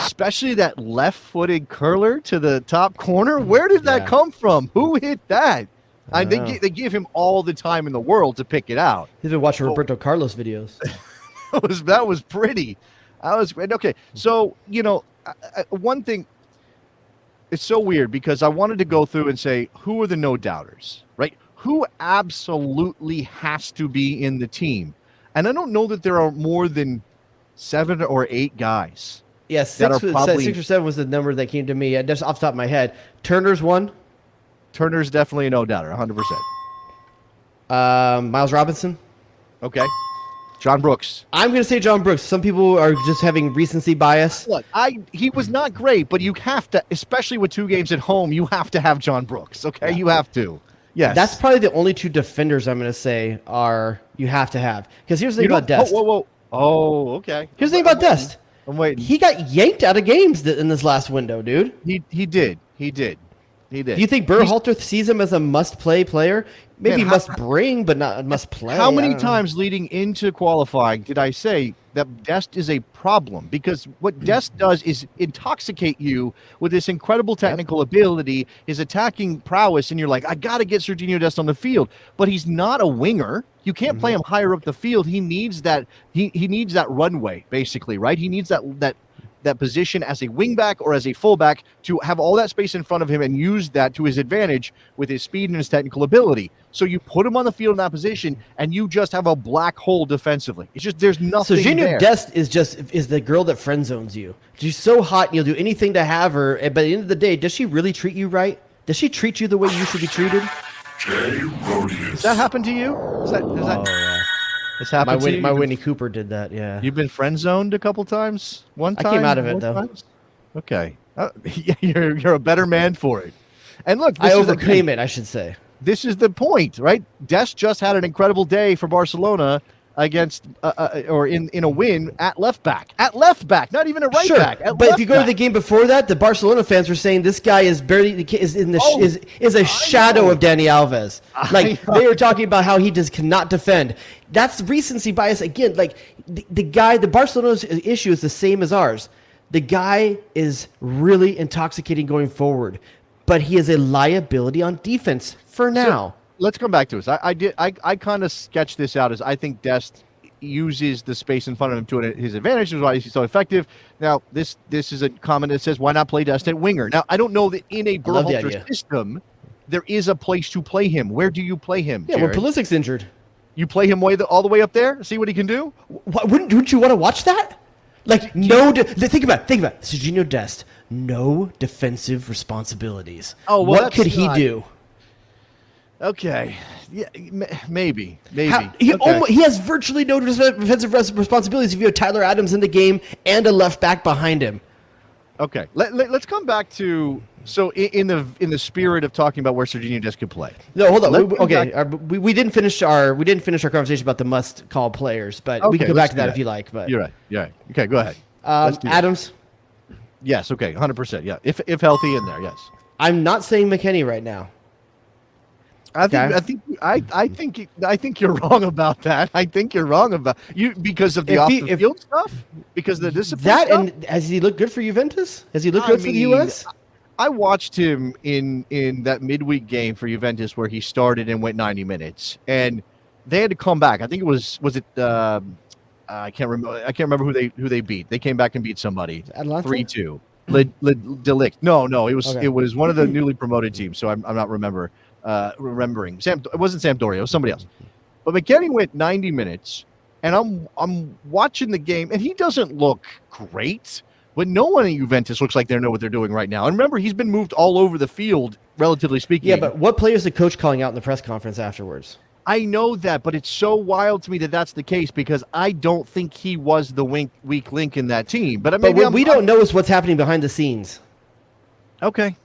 especially that left-footed curler to the top corner. Where did that come from? Who hit that? They give him all the time in the world to pick it out. He's been watching Roberto Carlos videos. that was pretty. Okay. So one thing. It's so weird because I wanted to go through and say, who are the no doubters, right? Who absolutely has to be in the team? And I don't know that there are more than 7 or 8 guys. Yeah, 6 or 7 was the number that came to me just off the top of my head. Turner's one. Turner's definitely a no doubter, 100%. Miles Robinson. Okay. John Brooks. I'm going to say John Brooks. Some people are just having recency bias. Look, he was not great, but you have to, especially with 2 games at home, you have to have John Brooks, okay? Yeah. You have to. Yes. That's probably the only 2 defenders I'm going to say you have to have. Because here's the thing about Dest. Whoa. Oh, okay. Here's the thing about Dest. I'm waiting. He got yanked out of games in this last window, dude. He did. He did. Do you think Berhalter sees him as a must-play player? Maybe must bring, but not must play. How many times leading into qualifying did I say that Dest is a problem? Because what Dest does is intoxicate you with this incredible technical ability, his attacking prowess, and you're like, I got to get Sergino Dest on the field. But he's not a winger. You can't play him higher up the field. He needs that. He needs that runway, basically, right? He needs that position as a wingback or as a fullback to have all that space in front of him and use that to his advantage with his speed and his technical ability. So you put him on the field in that position, and you just have a black hole defensively. It's just there's nothing there. Sergino Dest is the girl that friend zones you. She's so hot, and you'll do anything to have her. But at the end of the day, does she really treat you right? Does she treat you the way you should be treated? Does that happen to you? It's happened to you? My Winnie Cooper did that, yeah. You've been friend zoned a couple times? One time? I came out of it, though. Times? Okay. You're a better man for it. And look, I overcame it, I should say. This is the point, right? Dest just had an incredible day for Barcelona against or in a win at left back, not even a right back. But if you go to the game before that, the Barcelona fans were saying this guy is a shadow of Dani Alves. Like they were talking about how he just cannot defend. That's recency bias again. Like the Barcelona's issue is the same as ours. The guy is really intoxicating going forward, but he is a liability on defense for now. Let's come back to this. I kind of sketched this out as I think Dest uses the space in front of him to his advantage, which is why he's so effective. Now, this is a comment that says, why not play Dest at winger? Now, I don't know that in a Berhalter system, there is a place to play him. Where do you play him, Yeah, Jared? when Pulisic's injured. You play him all the way up there? See what he can do? Wouldn't you want to watch that? Like, think about it. Sergino Dest, no defensive responsibilities. Oh, well, what could he do? Okay, yeah, maybe. He has virtually no defensive responsibilities if you have Tyler Adams in the game and a left back behind him. Okay, let's come back to in the spirit of talking about where Sergino Dest could play. No, hold on. We didn't finish our conversation about the must call players, but we can go back to that if you like. But you're right. Okay, go ahead. Adams. Yes. Okay. 100%. Yeah. If healthy in there. Yes. I'm not saying McKennie right now. I think you're wrong about that. I think you're wrong about you because of the off the field stuff, because of the discipline stuff? And has he looked good for Juventus? Has he looked good for the US? I watched him in that midweek game for Juventus where he started and went 90 minutes, and they had to come back. I think it was it. I can't remember who they beat. They came back and beat somebody 3-2. Delict. No, it was one of the newly promoted teams. So I'm not remembering. It wasn't Sampdoria, it was somebody else. But McKennie went 90 minutes, and I'm watching the game, and he doesn't look great, but no one in Juventus looks like they know what they're doing right now. And remember, he's been moved all over the field, relatively speaking. Yeah, but what player is the coach calling out in the press conference afterwards? I know that, but it's so wild to me that that's the case because I don't think he was the weak link in that team. But what we don't know is what's happening behind the scenes. Okay.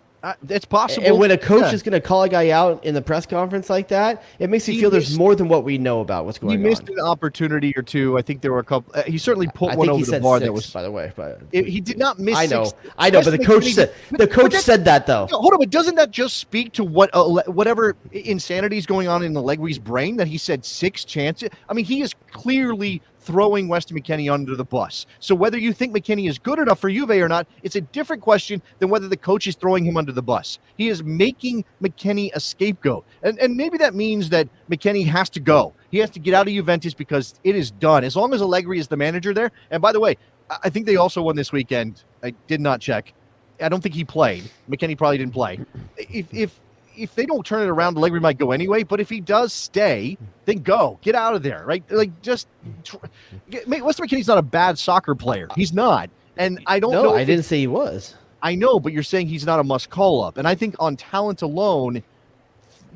It's possible. And when a coach is going to call a guy out in the press conference like that, it makes you feel there's more than what we know about what's going on. He missed an opportunity or two. I think there were a couple. He certainly put one over the bar. That was, by the way, but he did not miss. I know, six. but the coach said that though. Hold on, but doesn't that just speak to whatever insanity is going on in Allegri's brain that he said 6 chances? I mean, he is clearly throwing Weston McKennie under the bus. So whether you think McKennie is good enough for Juve or not, it's a different question than whether the coach is throwing him under the bus. He is making McKennie a scapegoat. And maybe that means that McKennie has to go. He has to get out of Juventus because it is done. As long as Allegri is the manager there. And by the way, I think they also won this weekend. I did not check. I don't think he played. McKennie probably didn't play. If they don't turn it around, Allegri might go anyway. But if he does stay, then go. Get out of there, right? Like, Weston McKennie's not a bad soccer player. He's not. And I don't know. No, I didn't say he was. I know, but you're saying he's not a must call up. And I think on talent alone,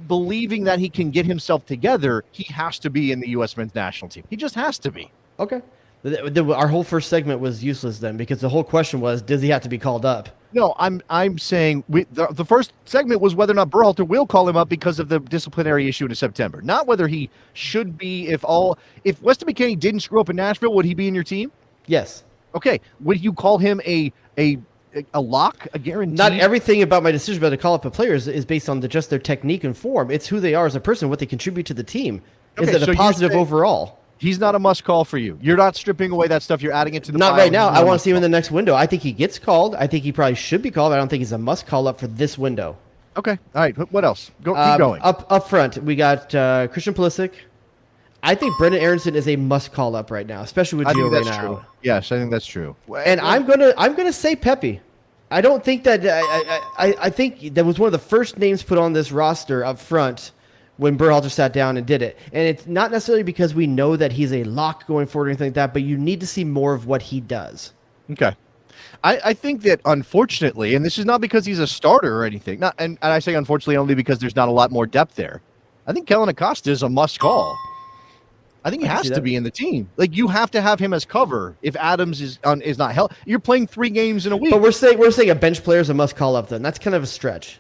believing that he can get himself together, he has to be in the U.S. men's national team. He just has to be. Okay. Our whole first segment was useless then because the whole question was, does he have to be called up? No, I'm saying the first segment was whether or not Berhalter will call him up because of the disciplinary issue in September, not whether he should be. If Weston McKennie didn't screw up in Nashville, would he be in your team? Yes. Okay. Would you call him a a lock, a guarantee? Not everything about my decision about to call up a player is based on just their technique and form. It's who they are as a person, what they contribute to the team. Okay, is it a positive overall? He's not a must call for you. You're not stripping away that stuff. You're adding it to the Not pile. right now. I want to see him in the next window. I think he gets called. I think he probably should be called. I don't think he's a must call up for this window. Okay. All right. What else? Keep going. Up front, we got Christian Pulisic. I think Brendan Aronson is a must call up right now, especially with Gio right now. True. Yes, I think that's true. And I'm gonna say Pepe. I don't think that I think that was one of the first names put on this roster up front when Berhalter sat down and did it. And it's not necessarily because we know that he's a lock going forward or anything like that, but you need to see more of what he does. Okay. I think that, unfortunately, and this is not because he's a starter or anything, and I say unfortunately only because there's not a lot more depth there. I think Kellen Acosta is a must call. I think he has to be in the team. Like, you have to have him as cover if Adams is not healthy. You're playing 3 games in a week. But we're saying a bench player is a must call up. Then that's kind of a stretch.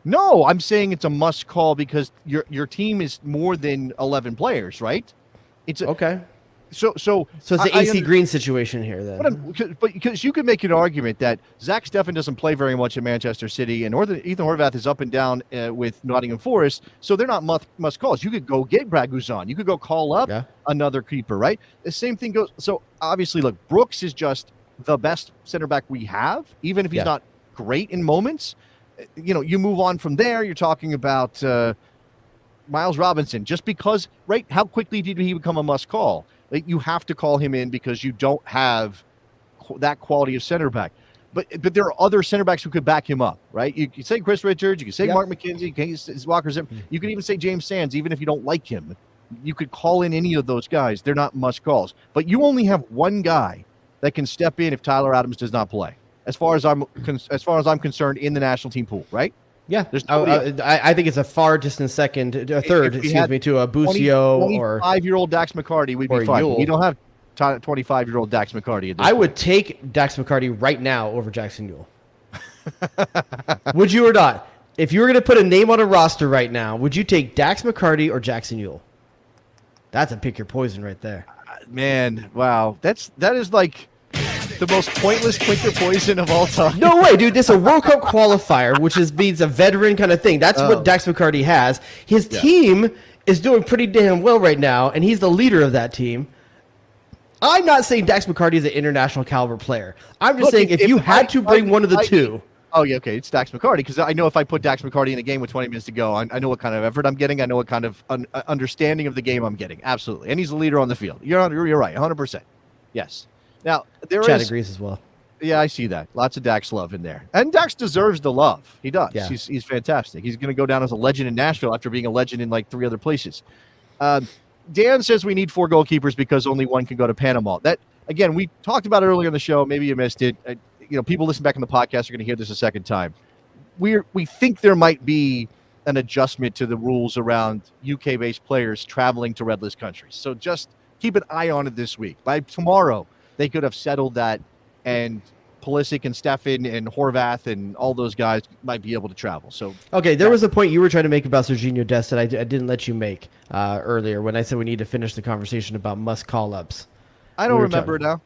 No, I'm saying it's a must call because your team is more than 11 players, right? It's okay. So it's the AC Green situation here, then. But because you could make an argument that Zach Steffen doesn't play very much in Manchester City, and Ethan Horvath is up and down with Nottingham Forest, so they're not must calls. You could go get Brad Guzan. You could go call up another keeper, right? The same thing goes. So obviously, look, Brooks is just the best center back we have, even if he's not great in moments. You move on from there. You're talking about Miles Robinson, just because, right? How quickly did he become a must call? Like, you have to call him in because you don't have that quality of center back. But there are other center backs who could back him up, right? You can say Chris Richards, you can say Mark McKenzie, you can say Walker Zim. You can even say James Sands, even if you don't like him. You could call in any of those guys. They're not must calls. But you only have one guy that can step in if Tyler Adams does not play, as far as I'm concerned, in the national team pool, right? Yeah, I think it's a far distant third, to a Busio or 25-year-old Dax McCarty. We'd be fine. We don't have 25-year-old Dax McCarty. I would take Dax McCarty right now over Jackson Newell. Would you or not? If you were going to put a name on a roster right now, would you take Dax McCarty or Jackson Newell? That's a pick your poison right there. Man, wow, that is like the most pointless pick your poison of all time. No way, dude. This is a World Cup qualifier, which means a veteran kind of thing. That's what Dax McCarty has. His team is doing pretty damn well right now, and he's the leader of that team. I'm not saying Dax McCarty is an international caliber player. I'm just saying if you had to bring one of the two. Oh, yeah, okay. It's Dax McCarty, because I know if I put Dax McCarty in a game with 20 minutes to go, I know what kind of effort I'm getting. I know what kind of understanding of the game I'm getting. Absolutely. And he's the leader on the field. You're right, 100%. Yes. Now, Chad agrees as well. Yeah, I see that. Lots of Dax love in there. And Dax deserves the love. He does. Yeah. He's fantastic. He's going to go down as a legend in Nashville after being a legend in like 3 other places. Dan says we need 4 goalkeepers because only one can go to Panama. That, again, we talked about it earlier in the show. Maybe you missed it. People listen back in the podcast are going to hear this a second time. We think there might be an adjustment to the rules around UK-based players traveling to red list countries. So just keep an eye on it this week. By tomorrow, they could have settled that, and Pulisic and Steffen and Horvath and all those guys might be able to travel. So okay, there was a point you were trying to make about Sergino Dest that I didn't let you make earlier when I said we need to finish the conversation about must call ups. I don't remember now.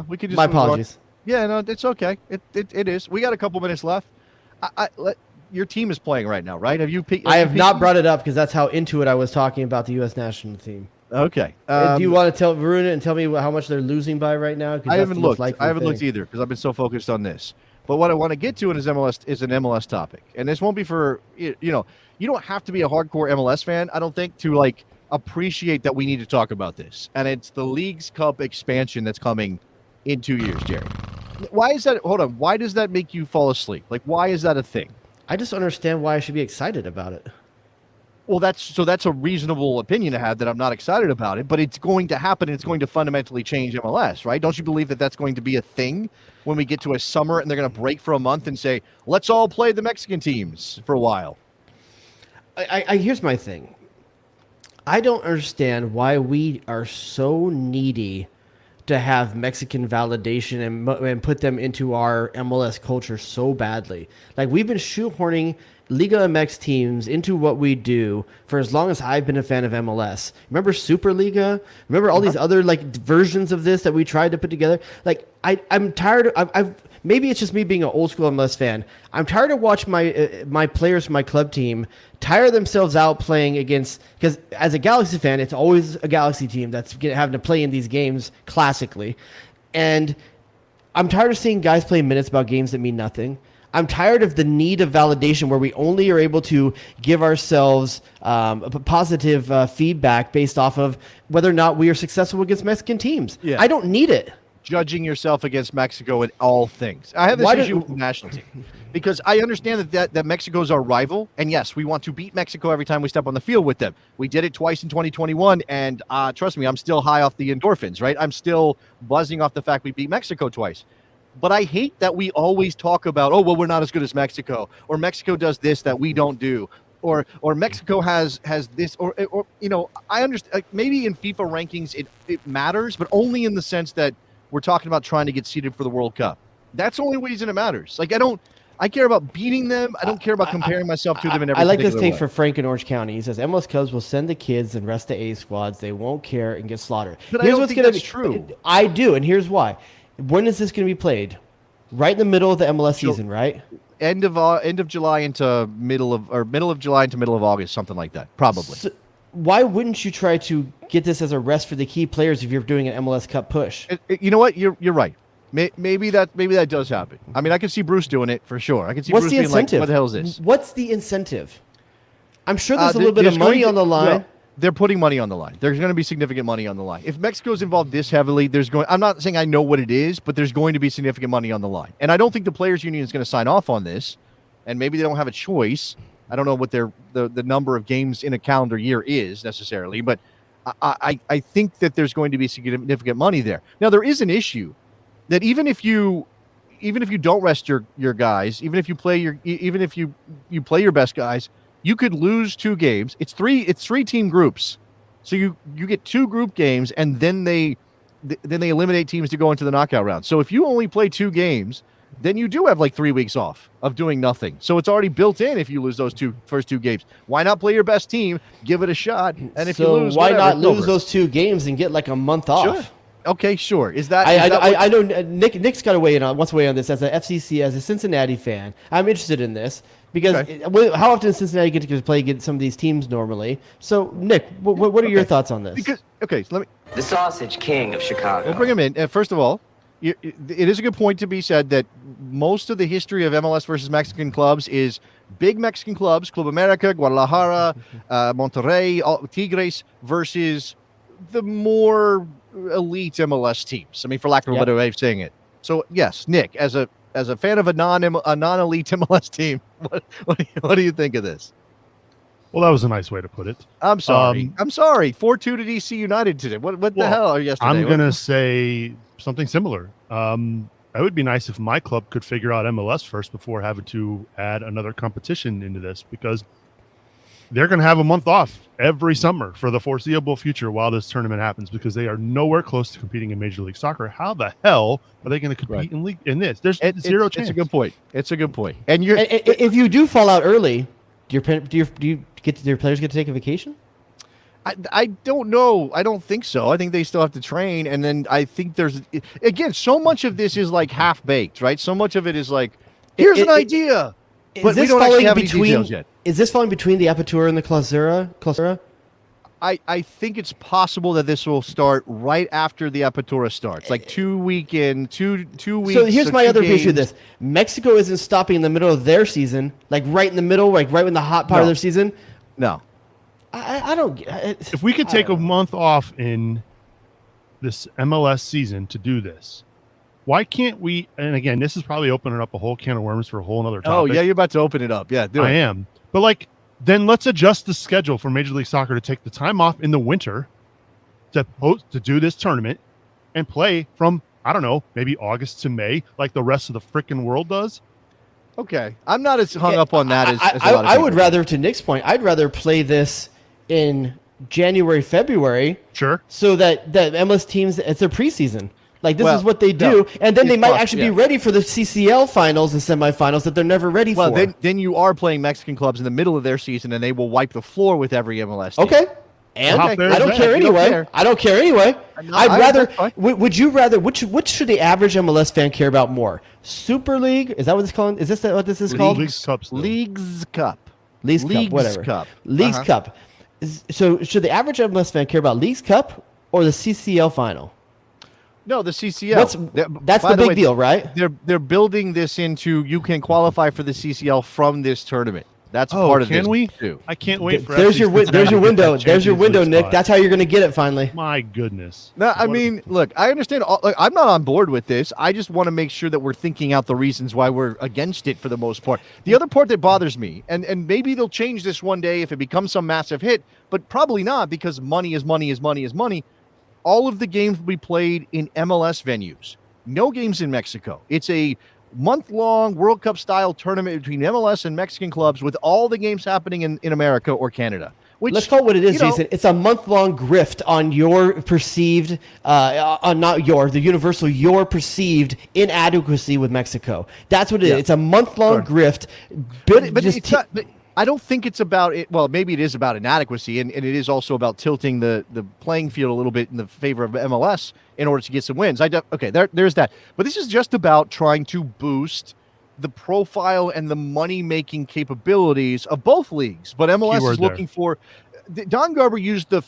We could just my apologies. Yeah, no, it's okay. It is. We got a couple minutes left. Your team is playing right now, right? I have not brought it up because that's how into it I was talking about the U.S. national team. Okay. Do you want to ruin it and tell me how much they're losing by right now? I haven't looked. I haven't looked either because I've been so focused on this. But what I want to get to is an MLS topic, and this won't be for you don't have to be a hardcore MLS fan, I don't think, to appreciate that we need to talk about this. And it's the Leagues Cup expansion that's coming in 2 years, Jerry. Why is that? Hold on. Why does that make you fall asleep? Why is that a thing? I just understand why I should be excited about it. Well, that's a reasonable opinion to have that I'm not excited about it, but it's going to happen and it's going to fundamentally change MLS, right? Don't you believe that that's going to be a thing when we get to a summer and they're going to break for a month and say, let's all play the Mexican teams for a while? Here's my thing. I don't understand why we are so needy to have Mexican validation and put them into our MLS culture so badly. We've been shoehorning Liga MX teams into what we do for as long as I've been a fan of MLS. Remember Superliga? Remember all these other versions of this that we tried to put together? I'm tired. maybe it's just me being an old school MLS fan. I'm tired of watching my players from my club team tire themselves out playing against, because as a Galaxy fan, it's always a Galaxy team that's having to play in these games classically. And I'm tired of seeing guys play minutes about games that mean nothing. I'm tired of the need of validation where we only are able to give ourselves positive feedback based off of whether or not we are successful against Mexican teams. Yeah. I don't need it. Judging yourself against Mexico in all things. I have this issue with the national team because I understand that Mexico is our rival. And yes, we want to beat Mexico every time we step on the field with them. We did it twice in 2021. And trust me, I'm still high off the endorphins, right? I'm still buzzing off the fact we beat Mexico twice. But I hate that we always talk about, oh, well, we're not as good as Mexico, or Mexico does this that we don't do, or Mexico has this, or I understand, like, maybe in FIFA rankings it matters, but only in the sense that we're talking about trying to get seeded for the World Cup. That's the only reason it matters. Like, I care about beating them. I don't care about comparing myself to them in every. I like this take way. for Frank in Orange County. He says MLS Cubs will send the kids and rest the A squads. They won't care and get slaughtered. But here's what's going to be true. I do, and here's why. When is this going to be played? Right in the middle of the MLS season, right? End of July into middle of July into middle of August, something like that, probably. So why wouldn't you try to get this as a rest for the key players if you're doing an MLS Cup push? You know what? You're right. Maybe that does happen. I mean, I can see Bruce doing it for sure. I can see What's Bruce the being incentive? like, "What the hell is this?" What's the incentive? I'm sure there's a little bit of money on the line. Well, they're putting money on the line. There's going to be significant money on the line. If Mexico's involved this heavily, I'm not saying I know what it is, but there's going to be significant money on the line. And I don't think the Players Union is going to sign off on this, and maybe they don't have a choice. I don't know what the number of games in a calendar year is necessarily, but I think that there's going to be significant money there. Now, there is an issue that even if you don't rest your guys, even if you play your best guys, you could lose 2 games. It's 3 team groups. So you get 2 group games, and then they eliminate teams to go into the knockout round. So if you only play 2 games, then you do have like 3 weeks off of doing nothing. So it's already built in if you lose those first 2 games. Why not play your best team, give it a shot, and if you lose, why whatever, not lose those 2 games and get like a month off? Sure. Okay, sure. Is that I know Nick's got to weigh in on this as a FCC, as a Cincinnati fan. I'm interested in this because how often does Cincinnati get to play against some of these teams normally? So, Nick, what are your thoughts on this? So the Sausage King of Chicago. We'll bring him in. First of all, it is a good point to be said that most of the history of MLS versus Mexican clubs is big Mexican clubs, Club America, Guadalajara, Monterrey, Tigres, versus the more elite MLS teams. I mean, for lack of a better way of saying it. So, yes, Nick, as a fan of a non-elite MLS team, what do you think of this? Well, that was a nice way to put it. I'm sorry. 4-2 to DC United today. What the hell are yesterday? I'm going to say something similar. It would be nice if my club could figure out MLS first before having to add another competition into this, because they're going to have a month off every summer for the foreseeable future while this tournament happens, because they are nowhere close to competing in Major League Soccer. How the hell are they going to compete in this? There's zero chance. It's a good point. And if you do fall out early, do your players get to take a vacation? I don't know. I don't think so. I think they still have to train. And then I think again, so much of this is like half-baked, right? So much of it is like, here's an idea. But we don't actually have any details yet. Is this falling between the Apertura and the Clausura? I think it's possible that this will start right after the Apertura starts, like 2 weeks. So here's my other issue with this. Mexico isn't stopping in the middle of their season, like right in the middle, like right in the hot part of their season. No. I don't. If we could take a month off in this MLS season to do this, why can't we? And again, this is probably opening up a whole can of worms for a whole other topic. Oh yeah, you're about to open it up. Yeah, I am. But then let's adjust the schedule for Major League Soccer to take the time off in the winter to do this tournament and play from, I don't know, maybe August to May, like the rest of the freaking world does. Okay, I'm not as hung up on that as a lot of people. I would rather, to Nick's point, I'd rather play this in January, February. Sure. So that MLS teams, it's their preseason. Like, this is what they do. And then they might actually be ready for the CCL finals and semifinals that they're never ready for. Then you are playing Mexican clubs in the middle of their season, and they will wipe the floor with every MLS team. Okay. And Hop there I don't is care bad. anyway. I don't care anyway. I'd rather. Would you rather? Which should the average MLS fan care about more? Super League? Is that what it's called? Is this what this is called? Leagues Cup. Leagues Cup. Leagues Cup. Whatever. Cup. Leagues Cup. So should the average MLS fan care about Leagues Cup or the CCL final? No, the CCL. That's the big deal, right? They're building this into you can qualify for the CCL from this tournament. That's part of this. Can we? Too. I can't wait for. There's your window. There's your window, Nick. That's how you're going to get it finally. My goodness. No, I mean, look, I understand. I'm not on board with this. I just want to make sure that we're thinking out the reasons why we're against it for the most part. The other part that bothers me, and maybe they'll change this one day if it becomes some massive hit, but probably not because money is money is money is money. All of the games will be played in MLS venues. No games in Mexico. It's a month-long World Cup style tournament between MLS and Mexican clubs with all the games happening in America or Canada. Which, let's call it what it is, Jason. It's a month-long grift on your perceived, your perceived inadequacy with Mexico. That's what it is. It's a month-long grift. But I don't think it's about it. Well, maybe it is about inadequacy, and it is also about tilting the playing field a little bit in the favor of MLS in order to get some wins. There's that. But this is just about trying to boost the profile and the money-making capabilities of both leagues. But MLS is looking for. Don Garber used the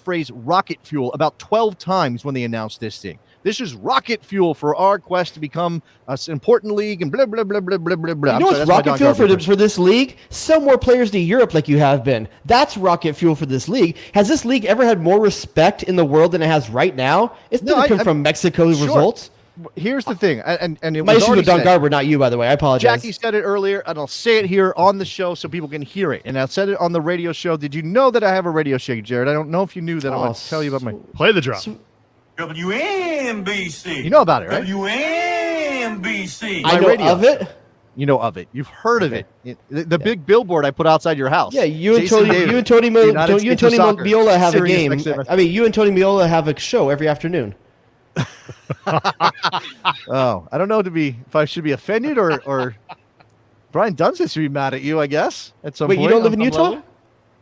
phrase rocket fuel about 12 times when they announced this thing. This is rocket fuel for our quest to become an important league and blah, blah, blah, blah, blah, blah, blah. You know what's rocket fuel for this league? Sell more players to Europe like you have been. That's rocket fuel for this league. Has this league ever had more respect in the world than it has right now? It's going to come from Mexico's results. Here's the thing, and it my was issue with Don Garber, not you, by the way. I apologize. Jackie said it earlier, and I'll say it here on the show so people can hear it. And I said it on the radio show. Did you know that I have a radio show, Jared? I don't know if you knew that. I want to tell you about my... Play the drop. WNBC. You know about it, right? WNBC. I know of it. You know of it. You've heard of it. The big billboard I put outside your house. Yeah, you and Tony Meola have a game. I mean, you and Tony Meola have a show every afternoon. Oh, I don't know if I should be offended or Brian Dunstan should be mad at you, I guess. At some point. Wait, you don't live in Utah? Level?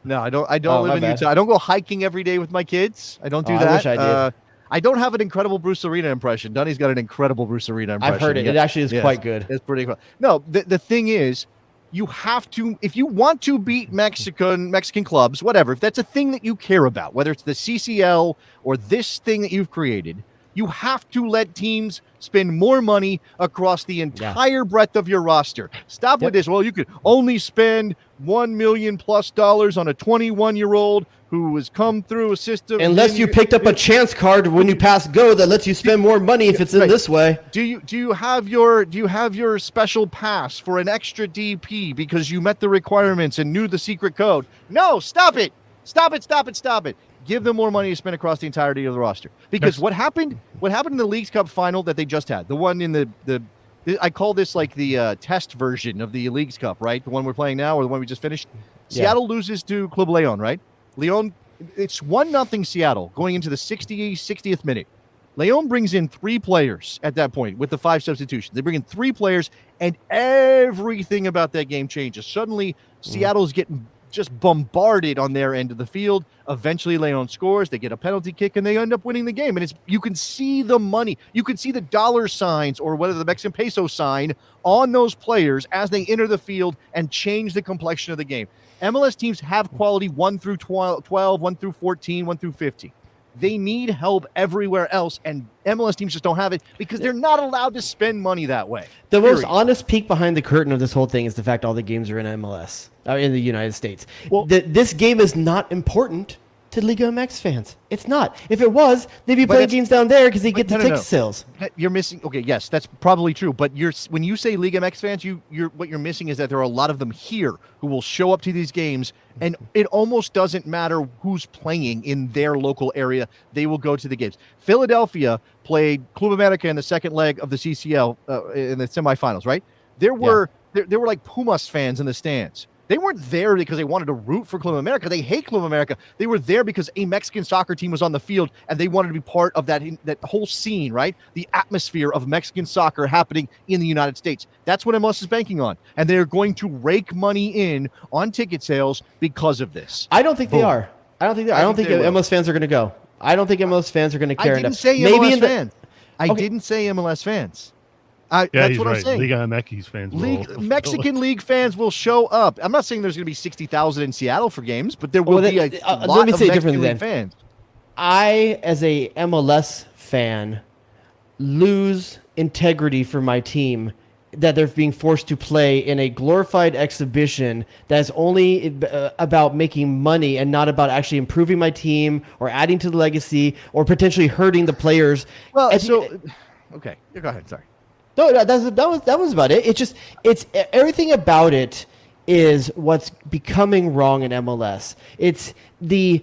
No, I don't live in Utah. I don't go hiking every day with my kids. I don't do that. I wish I did. I don't have an incredible Bruce Arena impression. Dunny's got an incredible Bruce Arena impression. I've heard it. It actually is quite good. It's pretty cool. No, the thing is, you have to, if you want to beat Mexican clubs, whatever, if that's a thing that you care about, whether it's the CCL or this thing that you've created, you have to let teams spend more money across the entire breadth of your roster. Stop with this. Well, you could only spend $1 million+ on a 21-year-old who has come through a system. Unless you picked up a chance card when you pass go that lets you spend more money if it's in this way. Do you have your special pass for an extra DP because you met the requirements and knew the secret code? No, stop it. Stop it. Give them more money to spend across the entirety of the roster. Because what happened in the Leagues Cup final that they just had, the one in the I call this like the test version of the Leagues Cup, right? The one we're playing now or the one we just finished. Seattle loses to Club Leon, right? Leon, it's 1-0 Seattle going into the 60th minute. Leon brings in 3 players at that point with the 5 substitutions. They bring in 3 players, and everything about that game changes. Suddenly, Seattle's getting just bombarded on their end of the field. Eventually, Leon scores. They get a penalty kick, and they end up winning the game. And you can see the money. You can see the dollar signs or whether the Mexican peso sign on those players as they enter the field and change the complexion of the game. MLS teams have quality 1 through 12, 1 through 14, 1 through 15. They need help everywhere else, and MLS teams just don't have it because they're not allowed to spend money that way. The most honest peek behind the curtain of this whole thing is the fact all the games are in MLS, in the United States. Well, this game is not important to Liga MX fans. It's not. If it was, they'd be playing games down there because they get the ticket sales. You're missing. Okay, yes, that's probably true. But when you say Liga MX fans, what you're missing is that there are a lot of them here who will show up to these games, and it almost doesn't matter who's playing in their local area. They will go to the games. Philadelphia played Club America in the second leg of the CCL in the semifinals, right? There were like Pumas fans in the stands. They weren't there because they wanted to root for Club America. They hate Club America. They were there because a Mexican soccer team was on the field and they wanted to be part of that whole scene, right? The atmosphere of Mexican soccer happening in the United States. That's what MLS is banking on. And they're going to rake money in on ticket sales because of this. I don't think they are. I don't think MLS fans are going to go. I don't think MLS fans are going to care. I didn't say MLS fans. I didn't say MLS fans. That's what I'm saying. Liga MX fans Mexican League fans will show up. I'm not saying there's going to be 60,000 in Seattle for games, but there will be a lot of Mexican League fans. I, as a MLS fan, lose integrity for my team that they're being forced to play in a glorified exhibition that is only about making money and not about actually improving my team or adding to the legacy or potentially hurting the players. Well, okay, go ahead. Sorry. No, that was about it. It's everything about it is what's becoming wrong in MLS. It's the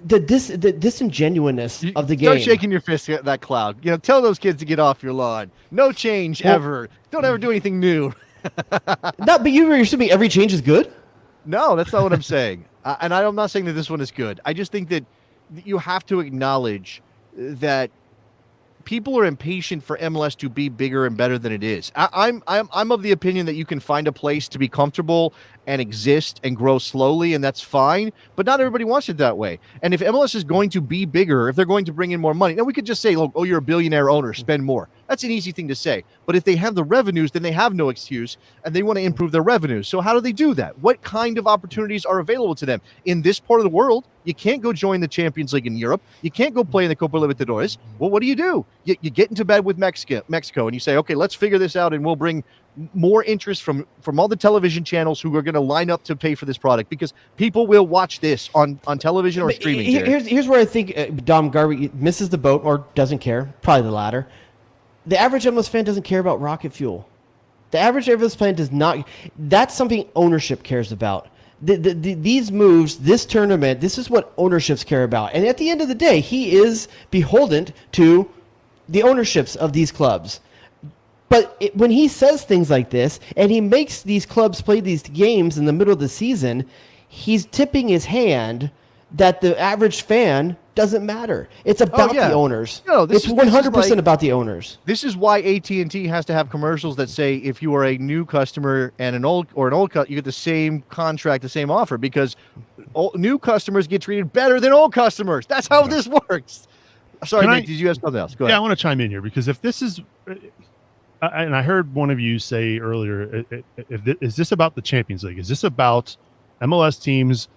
disingenuousness of the game. Start shaking your fist at that cloud. Tell those kids to get off your lawn. No change ever. Don't ever do anything new. But you're assuming every change is good? No, that's not what I'm saying. And I'm not saying that this one is good. I just think that you have to acknowledge that people are impatient for MLS to be bigger and better than it is. I'm of the opinion that you can find a place to be comfortable and exist and grow slowly, and that's fine. But not everybody wants it that way. And if MLS is going to be bigger, if they're going to bring in more money, then we could just say, "Oh, you're a billionaire owner, spend more." That's an easy thing to say. But if they have the revenues, then they have no excuse, and they want to improve their revenues. So how do they do that? What kind of opportunities are available to them in this part of the world? You can't go join the Champions League in Europe. You can't go play in the Copa Libertadores. Well, what do? You get into bed with Mexico, and you say, "Okay, let's figure this out, and we'll bring more interest from all the television channels who are going to line up to pay for this product because people will watch this on television or streaming." Here's where I think Dom Garby misses the boat or doesn't care. Probably the latter. The average MLS fan doesn't care about rocket fuel. The average MLS fan does not. That's something ownership cares about. These moves, this tournament, this is what ownerships care about. And at the end of the day, he is beholden to the ownerships of these clubs. But when he says things like this, and he makes these clubs play these games in the middle of the season, he's tipping his hand that the average fan doesn't matter. It's about the owners. No, it's 100% about the owners. This is why AT&T has to have commercials that say if you are a new customer and an old customer, you get the same contract, the same offer, because new customers get treated better than old customers. That's how this works. Sorry, Nick, did you have something else? Go ahead. Yeah, I want to chime in here because if this is... and I heard one of you say earlier, is this about the Champions League? Is this about MLS teams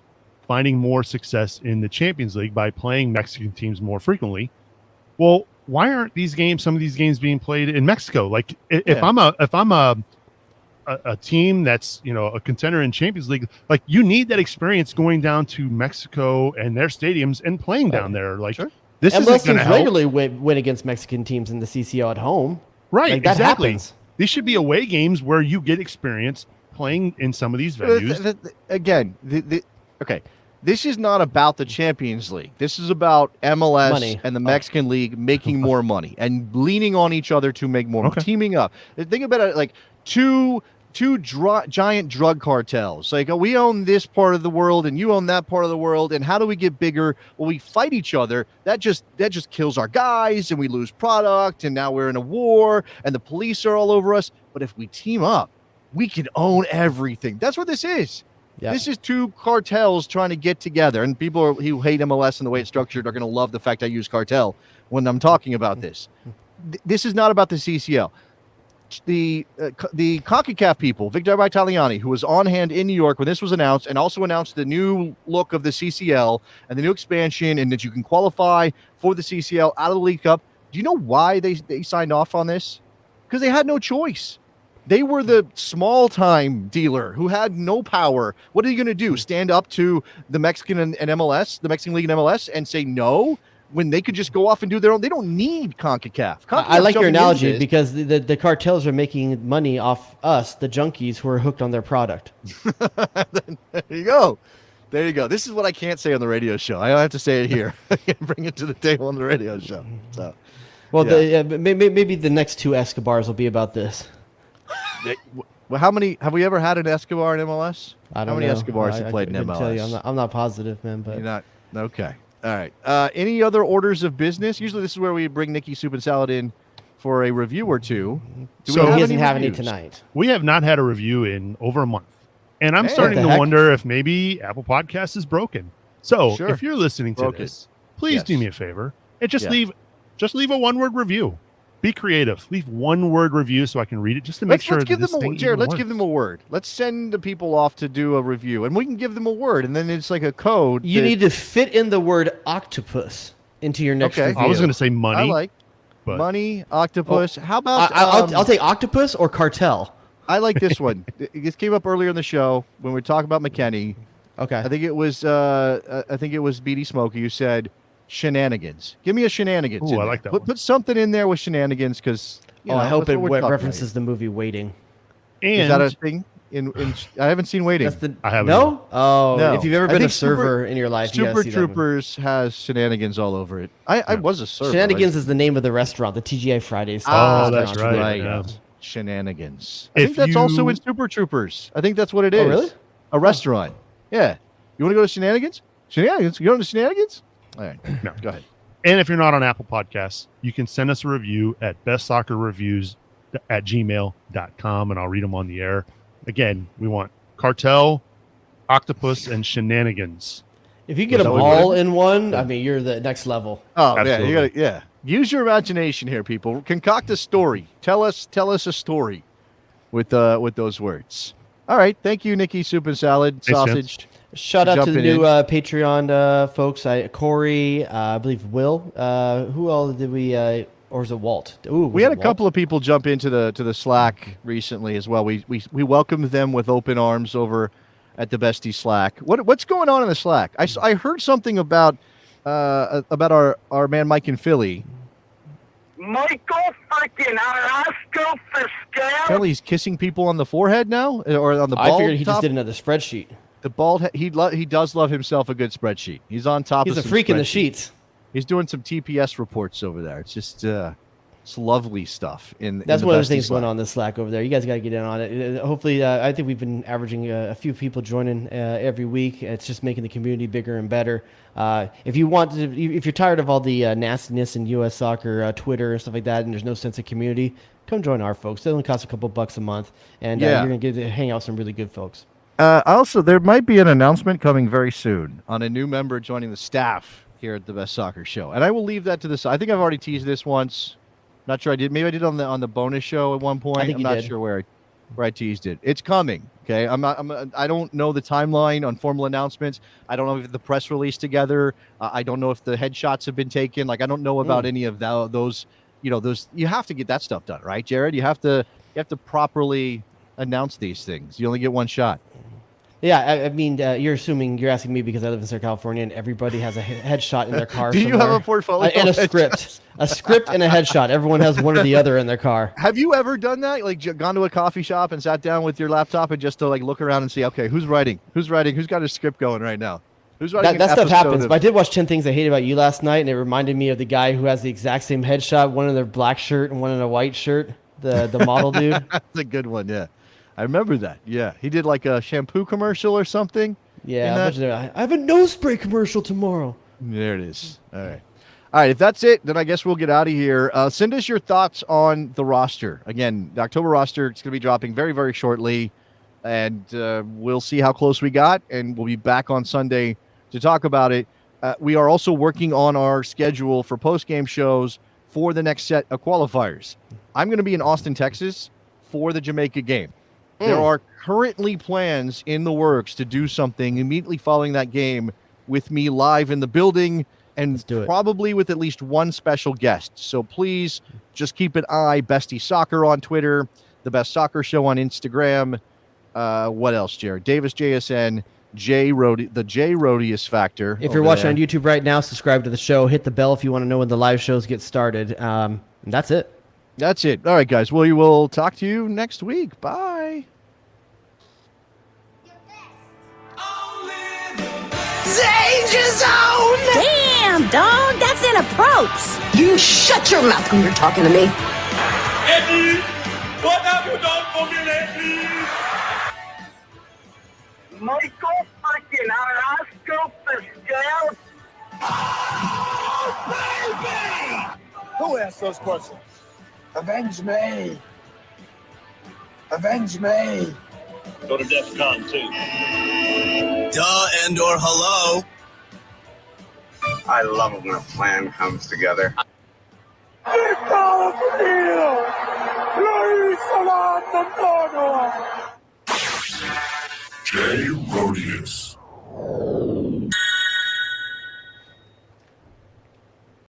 finding more success in the Champions League by playing Mexican teams more frequently? Well, why aren't some of these games being played in Mexico? Like if I'm a team that's, a contender in Champions League, like you need that experience going down to Mexico and their stadiums and playing down there. Like this is MLS teams regularly win against Mexican teams in the CCL at home. Right, like, that exactly. Happens. These should be away games where you get experience playing in some of these venues. Okay, this is not about the Champions League. This is about MLS and the Mexican League making more money and leaning on each other to make more money, teaming up. Think about it like two giant drug cartels. Like, we own this part of the world and you own that part of the world, and how do we get bigger? Well, we fight each other. That just kills our guys, and we lose product, and now we're in a war, and the police are all over us. But if we team up, we can own everything. That's what this is. Yeah. This is two cartels trying to get together, and people who hate MLS and the way it's structured are going to love the fact I use cartel when I'm talking about this. This is not about the CCL. The CONCACAF people, Victor Vitaliani, who was on hand in New York when this was announced, and also announced the new look of the CCL and the new expansion, and that you can qualify for the CCL out of the League Cup. Do you know why they signed off on this? Because they had no choice. They were the small-time dealer who had no power. What are you going to do? Stand up to the Mexican and MLS, the Mexican League and MLS, and say no? When they could just go off and do their own. They don't need CONCACAF. I like your analogy because the cartels are making money off us, the junkies who are hooked on their product. There you go. There you go. This is what I can't say on the radio show. I have to say it here. I can bring it to the table on the radio show. So, well, maybe the next two Escobars will be about this. Well, how many have we ever had an Escobar in MLS? I don't know. How many Escobars have played in MLS? Tell you, I'm not positive, man. But you're not okay. All right. Any other orders of business? Usually this is where we bring Nikki Soup and Salad in for a review or two. He doesn't have any tonight. We have not had a review in over a month. And I'm starting to wonder if maybe Apple Podcasts is broken. So if you're listening to this, please do me a favor and just leave a one-word review. Be creative. Leave one-word review so I can read it just to make sure. Let's give them a word. Let's send the people off to do a review, and we can give them a word, and then it's like a code. You need to fit in the word octopus into your next review. I was going to say money. I like money, octopus. How about I'll take octopus or cartel. I like this one. This came up earlier in the show when we were talking about McKennie. Okay. I think it was BD Smokey who said shenanigans. Give me a shenanigans. Ooh, I like that one. Put something in there with shenanigans because I hope it references the movie Waiting. And is that a thing? I haven't seen Waiting. I haven't. No? Oh, no. If you've ever been a server in your life, Super Troopers has shenanigans all over it. I was a server. Shenanigans is the name of the restaurant, the TGI Fridays. Oh, that's right. Yeah. Shenanigans. I think that's also in Super Troopers. I think that's what it is. Oh, really? A restaurant. Yeah. You want to go to Shenanigans? Shenanigans? You going to Shenanigans? All right. No, go ahead. And if you're not on Apple Podcasts, you can send us a review at bestsoccerreviews@gmail.com, and I'll read them on the air. Again, we want cartel, octopus, and shenanigans. If you get them all in one, I mean, you're the next level. Oh, absolutely. Yeah, you gotta, use your imagination here, people. Concoct a story. Tell us a story with those words. All right. Thank you, Nikki Soup and Salad Sausage. Chance. Shout out to the new Patreon folks. Corey, I believe Will. Who else did we? Or was it Walt? Ooh, we had a couple of people jump into the Slack recently as well. We welcomed them with open arms over at the Besties Slack. What's going on in the Slack? I heard something about our man Mike in Philly. Michael freaking Arasco Fiscal. Philly's kissing people on the forehead now, or on the bald. I figured he top? just did another spreadsheet. The bald. He does love himself a good spreadsheet. He's on top. He's of a freak in the sheets. He's doing some TPS reports over there. It's just it's lovely stuff. That's one of the things going on in the Slack over there. You guys got to get in on it. Hopefully, I think we've been averaging a few people joining every week. It's just making the community bigger and better. If you're tired of all the nastiness in U.S. soccer, Twitter and stuff like that, and there's no sense of community, come join our folks. It only costs a couple bucks a month, and you're gonna get to hang out with some really good folks. Also, there might be an announcement coming very soon on a new member joining the staff here at the Best Soccer Show, and I will leave that to the side. I think I've already teased this once. Not sure I did. Maybe I did on the bonus show at one point. I'm not sure where I teased it. It's coming. Okay. I don't know the timeline on formal announcements. I don't know if the press release together. I don't know if the headshots have been taken. Like, I don't know about any of those. Those. You have to get that stuff done, right, Jared? You have to properly announce these things. You only get one shot. Yeah, I mean, you're asking me because I live in Southern California and everybody has a headshot in their car. Do you have a portfolio? And a script. A script and a headshot. Everyone has one or the other in their car. Have you ever done that? Like, gone to a coffee shop and sat down with your laptop and just to look around and see, okay, who's writing? Who's got a script going right now? Who's writing? That stuff happens. But I did watch 10 Things I Hate About You last night, and it reminded me of the guy who has the exact same headshot, one in a black shirt and one in a white shirt. The model dude. That's a good one. Yeah. I remember that. Yeah, he did like a shampoo commercial or something. Yeah, I have a nose spray commercial tomorrow. There it is. All right. If that's it, then I guess we'll get out of here. Send us your thoughts on the roster. Again, the October roster is going to be dropping very, very shortly, and we'll see how close we got, and we'll be back on Sunday to talk about it. We are also working on our schedule for post-game shows for the next set of qualifiers. I'm going to be in Austin, Texas for the Jamaica game. There are currently plans in the works to do something immediately following that game with me live in the building and probably with at least one special guest. So please just keep an eye. Bestie Soccer on Twitter, the Best Soccer Show on Instagram. What else, Jared? Davis JSN, the J Rodius Factor. If you're watching on YouTube right now, subscribe to the show. Hit the bell if you want to know when the live shows get started. And that's it. That's it. All right, guys. We will talk to you next week. Bye. Danger zone! Damn, dog, that's an approach. You shut your mouth when you're talking to me. Eddie, what have you done for me lately? Michael freaking Arasco Fiscal. Oh, baby! Who asked those questions? Avenge me. Avenge me. Go to DEF CON 2. Duh and or hello. I love it when a plan comes together. Jay Rodius.